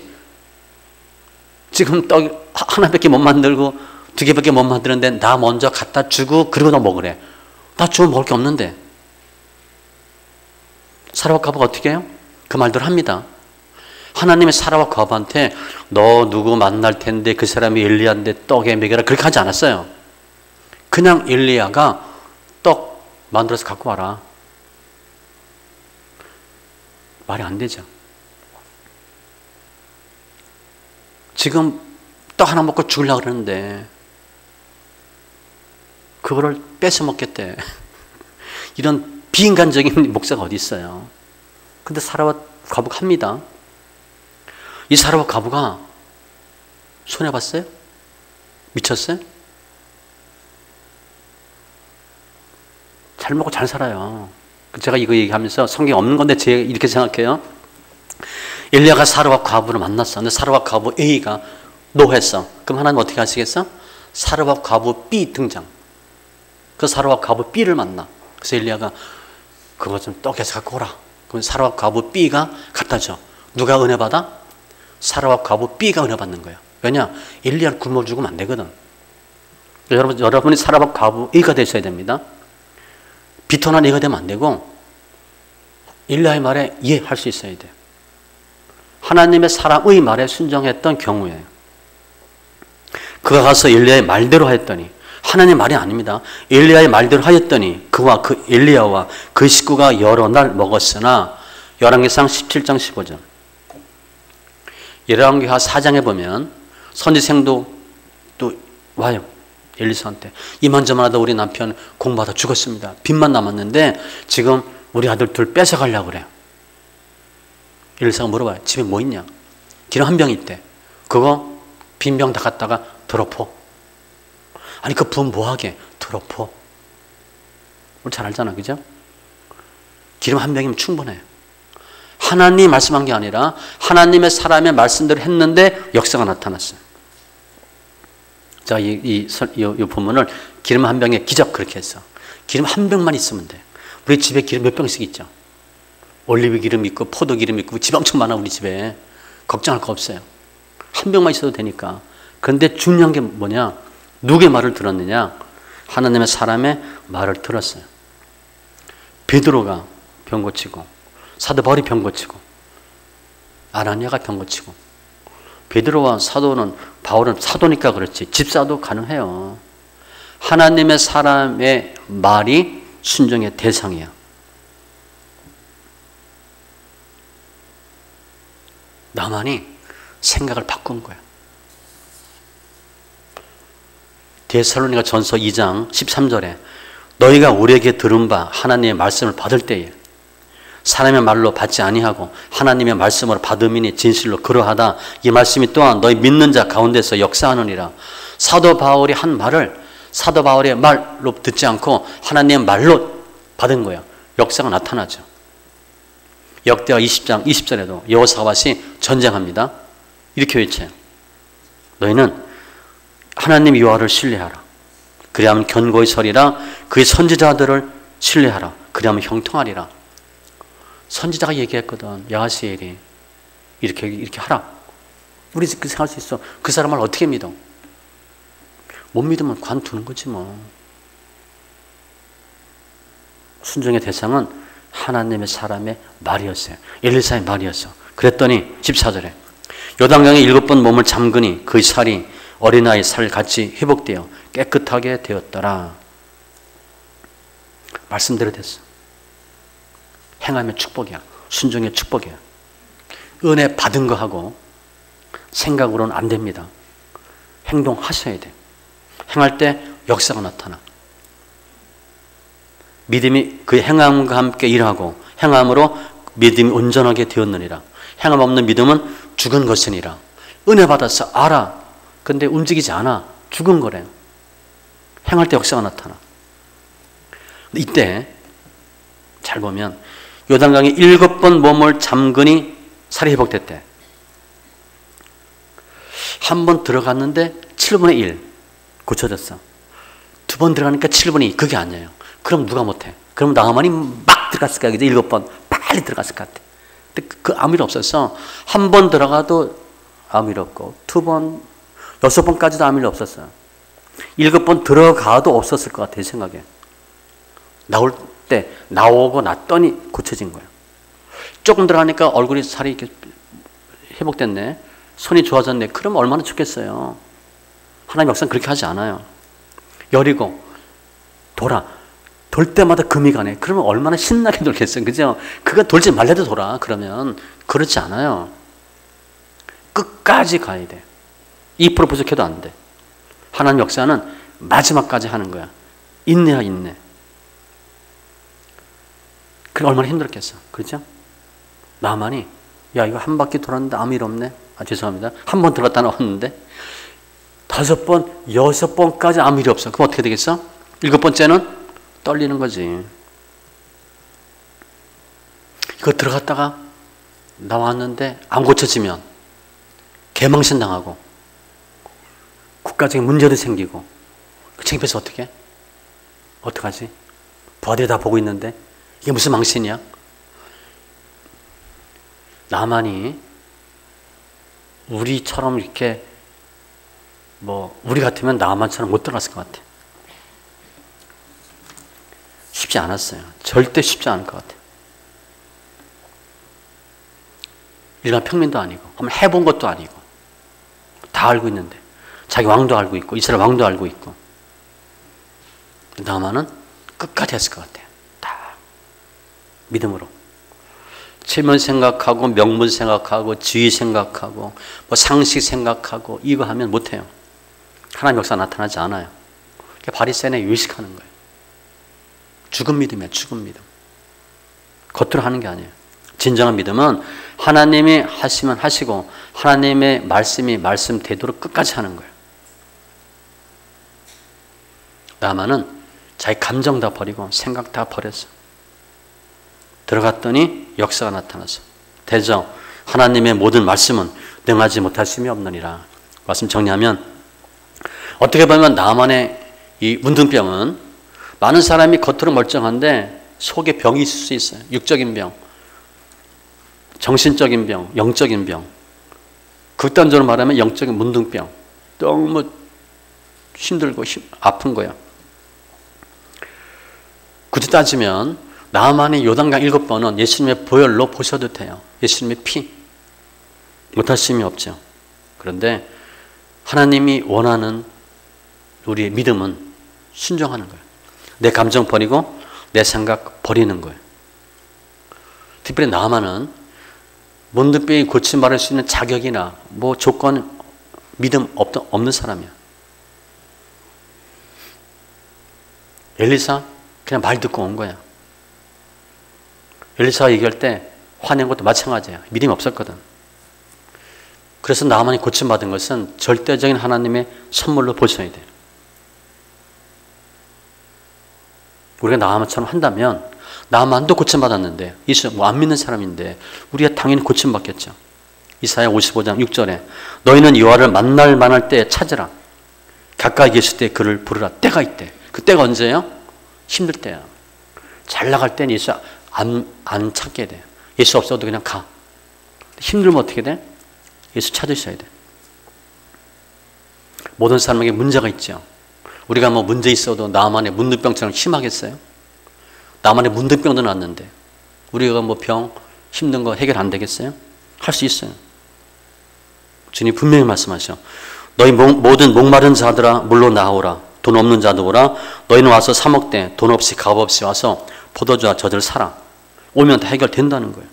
지금 떡 하나밖에 못 만들고 두 개밖에 못 만드는데 나 먼저 갖다 주고 그리고 너 먹으래. 나 주면 먹을 게 없는데. 사라와 과부가 어떻게 해요? 그 말대로 합니다. 하나님의 사라와 과부한테 너 누구 만날 텐데 그 사람이 엘리야인데 떡에 먹여라 그렇게 하지 않았어요. 그냥 엘리야가 떡 만들어서 갖고 와라. 말이 안 되죠. 지금 떡 하나 먹고 죽으려고 그러는데 그거를 뺏어 먹겠대. 이런 비인간적인 목사가 어디 있어요. 근데 사라와 과부가 합니다. 이 사라와 과부가 손해봤어요? 미쳤어요? 잘 먹고 잘 살아요. 제가 이거 얘기하면서 성경 없는 건데 제가 이렇게 생각해요. 엘리야가 사라와 과부를 만났어. 근데 사라와 과부 A가 노했어. 그럼 하나님 어떻게 하시겠어? 사라와 과부 B 등장. 그 사라와 과부 B를 만나. 그래서 엘리야가 그거 좀 떡에서 갖고 오라. 그럼 사라와 과부 B가 갖다 줘. 누가 은혜 받아? 사라와 과부 B가 은혜 받는 거예요. 왜냐? 엘리야를 굶어 죽으면 안 되거든. 여러분이 사라와 과부 A가 되셔야 됩니다. 비토난 A가 되면 안 되고 엘리야의 말에 이해할 수 있어야 돼요. 하나님의 사람의 말에 순종했던 경우에 그가 가서 엘리야의 말대로 하였더니 하나님의 말이 아닙니다. 엘리야의 말대로 하였더니 그와 그 엘리야와 그 식구가 여러 날 먹었으나 열왕기상 17장 15절 열왕기하 4장에 보면 선지생도 또 와요. 엘리사한테 이만저만 하다 우리 남편 공부하다 죽었습니다. 빚만 남았는데 지금 우리 아들 둘 뺏어가려고 그래요. 엘리사가 물어봐요. 집에 뭐 있냐? 기름 한 병 있대. 그거 빈 병 다 갖다가 더럽어. 아니 그 부은 뭐하게? 더럽어. 우리 잘 알잖아. 그죠? 기름 한 병이면 충분해. 하나님이 말씀한 게 아니라 하나님의 사람의 말씀대로 했는데 역사가 나타났어요. 자, 이 본문을 기름 한 병에 기적 그렇게 했어. 기름 한 병만 있으면 돼. 우리 집에 기름 몇 병씩 있죠? 올리브 기름 있고 포도 기름 있고 집 엄청 많아 우리 집에. 걱정할 거 없어요. 한 병만 있어도 되니까. 그런데 중요한 게 뭐냐? 누구의 말을 들었느냐? 하나님의 사람의 말을 들었어요. 베드로가 병 고치고 사도 바울이 병 고치고 아나니아가 병 고치고 베드로와 사도는 바울은 사도니까 그렇지 집사도 가능해요. 하나님의 사람의 말이 순종의 대상이야. 나만이 생각을 바꾼 거야. 데살로니가 전서 2장 13절에 너희가 우리에게 들은 바 하나님의 말씀을 받을 때에 사람의 말로 받지 아니하고 하나님의 말씀으로 받음이니 진실로 그러하다. 이 말씀이 또한 너희 믿는 자 가운데서 역사하느니라. 사도 바울이 한 말을 사도 바울의 말로 듣지 않고 하나님의 말로 받은 거예요. 역사가 나타나죠. 역대하 20장 20절에도 여호사밧이 전쟁합니다. 이렇게 외쳐요. 너희는 하나님 여호와를 신뢰하라. 그리하면 견고히 서리라. 그의 선지자들을 신뢰하라. 그리하면 형통하리라. 선지자가 얘기했거든. 야하시엘이 이렇게 하라. 우리 그 생각할 수 있어. 그 사람을 어떻게 믿어? 못 믿으면 관두는 거지 뭐. 순종의 대상은 하나님의 사람의 말이었어요. 엘리사의 말이었어. 그랬더니 14절에 요단강에 7번 몸을 잠그니 그의 살이 어린아이 살같이 회복되어 깨끗하게 되었더라. 말씀대로 됐어. 행함의 축복이야. 순종의 축복이야. 은혜 받은 거 하고 생각으로는 안 됩니다. 행동하셔야 돼. 행할 때 역사가 나타나. 믿음이 그 행함과 함께 일하고 행함으로 믿음이 온전하게 되었느니라. 행함 없는 믿음은 죽은 것이니라. 은혜 받았어. 알아. 근데 움직이지 않아. 죽은 거래요. 행할 때 역사가 나타나. 이때 잘 보면 요단강에 7번 몸을 잠그니 살이 회복됐대. 한 번 들어갔는데 7분의 1 고쳐졌어. 2번 들어가니까 7분의 2. 그게 아니에요. 그럼 누가 못해? 그럼 나만이 막 들어갔을 거야. 7번 빨리 들어갔을 것 같아. 근데 그 아무 일 없었어. 한 번 들어가도 아무 일 없고 2번, 6번까지도 아무 일 없었어요. 7번 들어가도 없었을 것 같아, 생각에. 나올 때, 나오고 났더니 고쳐진 거예요. 조금 들어가니까 얼굴이 살이 이렇게 회복됐네. 손이 좋아졌네. 그럼 얼마나 좋겠어요. 하나님 역사는 그렇게 하지 않아요. 여리고, 돌 때마다 금이 가네. 그러면 얼마나 신나게 돌겠어요. 그죠? 그가 돌지 말래도 돌아. 그러면 그렇지 않아요. 끝까지 가야 돼. 2% 부족해도 안 돼. 하나님 역사는 마지막까지 하는 거야. 인내야, 인내. 그게 얼마나 힘들었겠어. 그렇죠? 나만이, 야, 이거 한 바퀴 돌았는데 아무 일 없네. 아, 죄송합니다. 한 번 들었다 나왔는데 5번, 6번까지 아무 일이 없어. 그럼 어떻게 되겠어? 7번째는 떨리는 거지. 이거 들어갔다가 나왔는데 안 고쳐지면 개망신 당하고 국가적인 문제도 생기고 창피해서 어떻게? 어떡하지? 부하들이 다 보고 있는데 이게 무슨 망신이야? 나만이 우리처럼 이렇게 우리 같으면 나만처럼 못 들어갔을 것 같아. 쉽지 않았어요. 절대 쉽지 않을 것 같아. 일반 평민도 아니고 한번 해본 것도 아니고 다 알고 있는데 자기 왕도 알고 있고 이스라엘 왕도 알고 있고 나만은 끝까지 했을 것 같아요. 다 믿음으로. 체면 생각하고 명분 생각하고 지위 생각하고 상식 생각하고 이거 하면 못해요. 하나님 역사 나타나지 않아요. 바리새인에 의식하는 거예요. 죽은 믿음이에요. 죽은 믿음. 겉으로 하는 게 아니에요. 진정한 믿음은 하나님이 하시면 하시고 하나님의 말씀이 말씀되도록 끝까지 하는 거예요. 나만은 자기 감정 다 버리고 생각 다 버렸어. 들어갔더니 역사가 나타나서 대저 하나님의 모든 말씀은 능하지 못하심이 없느니라. 말씀 정리하면 어떻게 보면 나만의 이 문둥병은 많은 사람이 겉으로 멀쩡한데 속에 병이 있을 수 있어요. 육적인 병, 정신적인 병, 영적인 병. 극단적으로 말하면 영적인 문둥병. 너무 힘들고 아픈 거야. 굳이 따지면 나만의 요단강 7번은 예수님의 보혈로 보셔도 돼요. 예수님의 피. 못하심이 없죠. 그런데 하나님이 원하는 우리의 믿음은 순종하는 거예요. 내 감정 버리고 내 생각 버리는 거예요. 특별히 나만은 문둥병이 고침받을 수 있는 자격이나 조건, 믿음 없는 사람이야. 엘리사 그냥 말 듣고 온 거야. 엘리사가 얘기할 때 화낸 것도 마찬가지야. 믿음이 없었거든. 그래서 나만이 고침받은 것은 절대적인 하나님의 선물로 보셔야 돼요. 우리가 나만처럼 한다면 나만도 고침받았는데 예수 안 믿는 사람인데 우리가 당연히 고침받겠죠. 이사야 55장 6절에 너희는 여호와를 만날 만할 때에 찾으라. 가까이 계실 때 그를 부르라. 때가 있대. 그 때가 언제예요? 힘들 때야. 잘 나갈 때는 예수 안 찾게 돼. 예수 없어도 그냥 가. 힘들면 어떻게 돼? 예수 찾으셔야 돼. 모든 사람에게 문제가 있죠. 우리가 문제 있어도 나만의 문둥병처럼 심하겠어요? 나만의 문둥병도 났는데 우리가 병 힘든 거 해결 안 되겠어요? 할 수 있어요. 주님 분명히 말씀하셔. 너희 모든 목마른 자들아 물로 나오라. 돈 없는 자도 오라. 너희는 와서 사 먹되 돈 없이 값 없이 와서 포도주와 젖을 사라. 오면 다 해결된다는 거예요.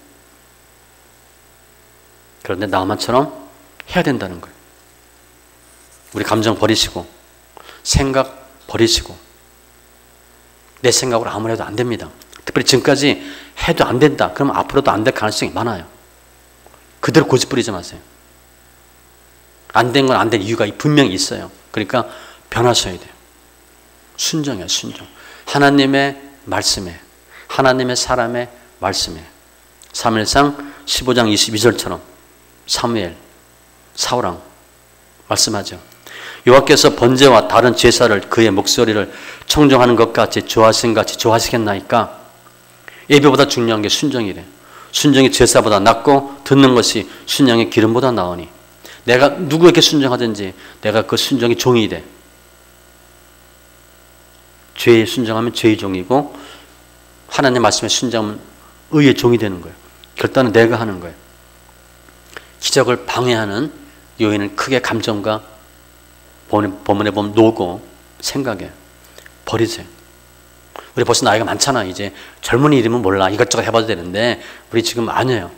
그런데 나만처럼 해야 된다는 거예요. 우리 감정 버리시고 생각 버리시고 내 생각으로 아무리 해도 안 됩니다. 특별히 지금까지 해도 안 된다. 그러면 앞으로도 안 될 가능성이 많아요. 그대로 고집부리지 마세요. 안 된 건 안 된 이유가 분명히 있어요. 그러니까 변하셔야 돼요. 순종이에요, 순종. 하나님의 말씀에, 하나님의 사람의 말씀에. 사무엘상 15장 22절처럼 사무엘, 사울왕 말씀하죠. 여호와께서 번제와 다른 제사를 그의 목소리를 청종하는 것 같이 좋아하신 같이 좋아하시겠나이까? 예배보다 중요한 게 순종이래. 순종이 제사보다 낫고 듣는 것이 순양의 기름보다 나으니 내가 누구에게 순종하든지 내가 그 순종의 종이 돼. 죄에 순종하면 죄의 종이고 하나님 말씀에 순종하면 의의 종이 되는 거예요. 결단은 내가 하는 거예요. 기적을 방해하는 요인은 크게 감정과 본문에 보면 노고 생각에 버리세요. 우리 벌써 나이가 많잖아. 이제 젊은이 이름은 몰라. 이것저것 해봐도 되는데 우리 지금 아니에요.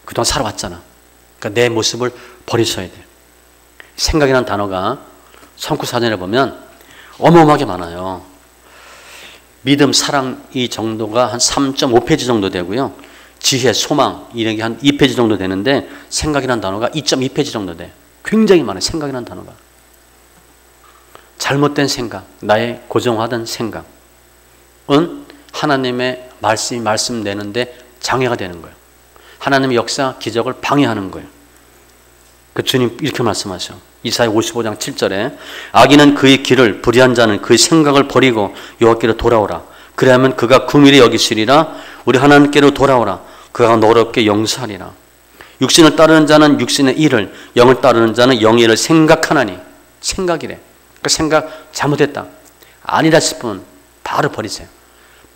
그동안 살아왔잖아. 그러니까 내 모습을 버리셔야 돼요. 생각이라는 단어가 성구사전에 보면 어마어마하게 많아요. 믿음, 사랑 이 정도가 한 3.5페이지 정도 되고요. 지혜, 소망 이런 게 한 2페이지 정도 되는데 생각이라는 단어가 2.2페이지 정도 돼. 굉장히 많아요. 생각이라는 단어가. 잘못된 생각, 나의 고정화된 생각은 하나님의 말씀 내는데 장애가 되는 거예요. 하나님의 역사, 기적을 방해하는 거예요. 그 주님 이렇게 말씀하셔. 이사야 55장 7절에 악인은 그의 길을, 불의한 자는 그의 생각을 버리고 여호와께로 돌아오라. 그래야면 그가 긍휼히 여기시리라. 우리 하나님께로 돌아오라. 그가 너롭게 용서하리라. 육신을 따르는 자는 육신의 일을, 영을 따르는 자는 영의 일을 생각하나니. 생각이래. 그 생각 잘못했다. 아니다 싶으면 바로 버리세요.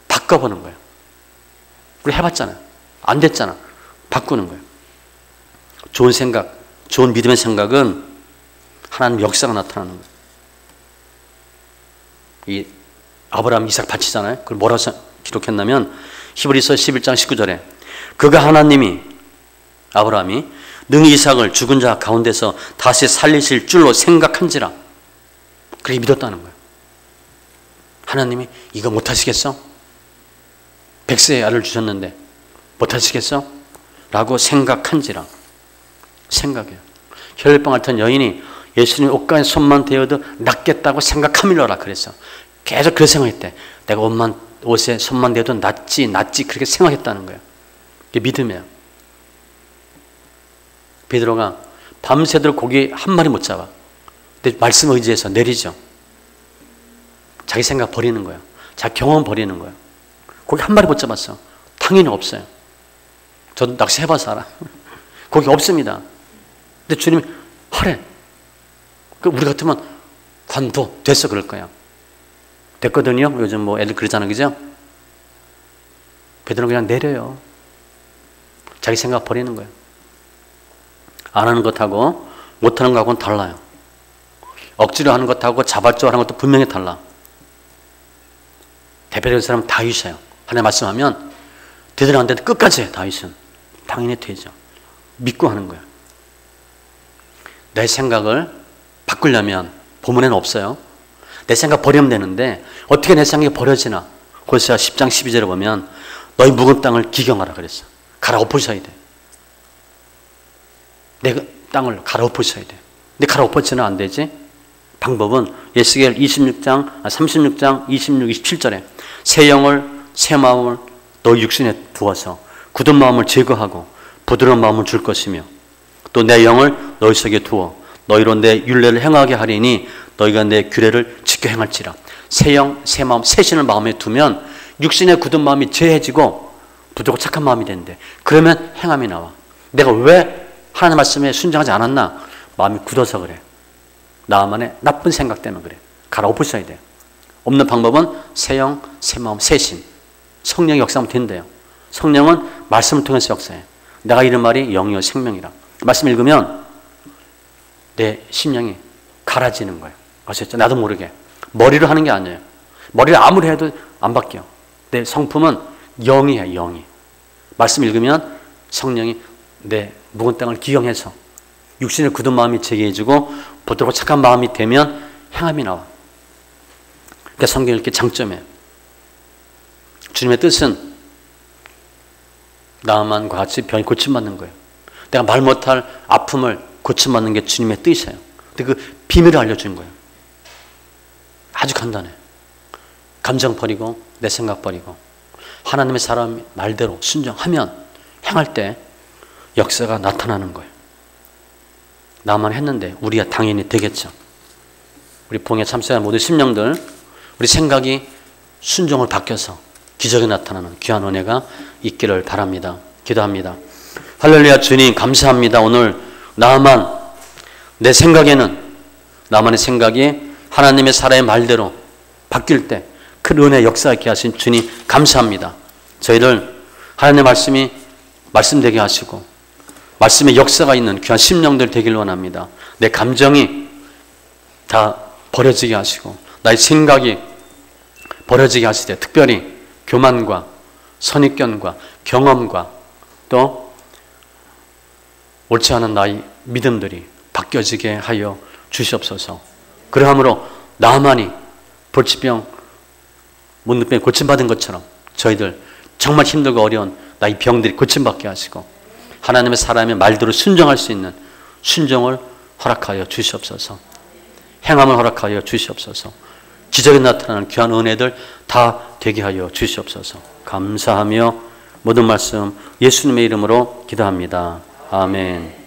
바꿔보는 거예요. 우리 해봤잖아요. 안 됐잖아. 바꾸는 거예요. 좋은 생각, 좋은 믿음의 생각은 하나님 역사가 나타나는 거예요. 이 아브라함 이삭 바치잖아요. 그걸 뭐라고 기록했냐면 히브리서 11장 19절에 그가 하나님이 아브라함이 능히 이삭을 죽은 자 가운데서 다시 살리실 줄로 생각한지라. 그렇게 믿었다는 거예요. 하나님이 이거 못하시겠어? 100세의 아를 주셨는데 못하시겠어? 라고 생각한지라. 생각이에요. 혈병 앓던 여인이 예수님 옷가에 손만 대어도 낫겠다고 생각하밀러라 그랬어. 계속 그렇게 생각했대. 내가 옷에 손만 대어도 낫지 그렇게 생각했다는 거예요. 이게 믿음이에요. 베드로가 밤새도록 고기 한 마리 못 잡아. 근데 말씀 의지해서 내리죠. 자기 생각 버리는 거예요. 자기 경험 버리는 거예요. 고기 한 마리 못 잡았어. 당연히 없어요. 저도 낚시 해봐서 알아. 고기 없습니다. 근데 주님이 하래. 우리 같으면 관도 됐어 그럴 거야. 됐거든요. 요즘 뭐 애들 그러잖아, 그죠? 베드로는 그냥 내려요. 자기 생각 버리는 거예요. 안 하는 것하고 못하는 것하고는 달라요. 억지로 하는 것하고 자발적으로 하는 것도 분명히 달라. 대표적인 사람은 다윗이에요. 하나님 말씀하면 되더라 안 되더라 끝까지 해. 다윗은 당연히 되죠. 믿고 하는 거예요. 내 생각을 바꾸려면 본문에는 없어요. 내 생각 버리면 되는데 어떻게 내 생각이 버려지나. 호세아 10장 12절에 보면 너희 묵은 땅을 기경하라 그랬어. 갈아엎으셔야 돼. 내 땅을 갈아엎으셔야 돼. 근데 갈아엎어지는 안 되지. 방법은 예스겔 36장 26, 27절에 새 영을 새 마음을 너희 육신에 두어서 굳은 마음을 제거하고 부드러운 마음을 줄 것이며 또 내 영을 너희 속에 두어 너희로 내 율례를 행하게 하리니 너희가 내 규례를 지켜 행할지라. 새 영, 새 마음, 새 신을 마음에 두면 육신의 굳은 마음이 제해지고 부드럽고 착한 마음이 되는데 그러면 행함이 나와. 내가 왜 하나님 말씀에 순종하지 않았나? 마음이 굳어서 그래. 나만의 나쁜 생각 때문에 그래. 갈아엎으셔야 돼요. 없는 방법은 새 영, 새 마음, 새 신. 성령이 역사하면 된대요. 성령은 말씀을 통해서 역사해. 내가 이런 말이 영이요 생명이라. 말씀 읽으면 내 심령이 갈아지는 거예요. 아셨죠? 나도 모르게. 머리로 하는 게 아니에요. 머리를 아무리 해도 안 바뀌어. 내 성품은 영이에요. 영이. 말씀 읽으면 성령이 내 묵은 땅을 기경해서 육신의 굳은 마음이 제게해지고 부드럽고 착한 마음이 되면 행함이 나와. 그러니까 성경이 이렇게 장점이에요. 주님의 뜻은 나만과 같이 병이 고침받는 거예요. 내가 말 못할 아픔을 고침받는 게 주님의 뜻이에요. 근데 그 비밀을 알려준 거예요. 아주 간단해. 감정 버리고 내 생각 버리고 하나님의 사람 말대로 순종하면 행할 때 역사가 나타나는 거예요. 나만 했는데 우리가 당연히 되겠죠. 우리 봉해 참사의 모든 심령들, 우리 생각이 순종을 바뀌어서 기적이 나타나는 귀한 은혜가 있기를 바랍니다. 기도합니다. 할렐루야. 주님 감사합니다. 오늘 내 생각에는 나만의 생각이 하나님의 사람의 말대로 바뀔 때 그 은혜 역사 있게 하신 주님 감사합니다. 저희들 하나님의 말씀이 말씀되게 하시고 말씀의 역사가 있는 귀한 심령들 되길 원합니다. 내 감정이 다 버려지게 하시고 나의 생각이 버려지게 하실 때 특별히 교만과 선입견과 경험과 또 옳지 않은 나의 믿음들이 바뀌어지게 하여 주시옵소서. 그러함으로 나만이 불치병 문둥병 고침받은 것처럼 저희들 정말 힘들고 어려운 나의 병들이 고침받게 하시고 하나님의 사람의 말대로 순종할 수 있는 순종을 허락하여 주시옵소서. 행함을 허락하여 주시옵소서. 기적이 나타나는 귀한 은혜들 다 되게 하여 주시옵소서. 감사하며 모든 말씀 예수님의 이름으로 기도합니다. 아멘.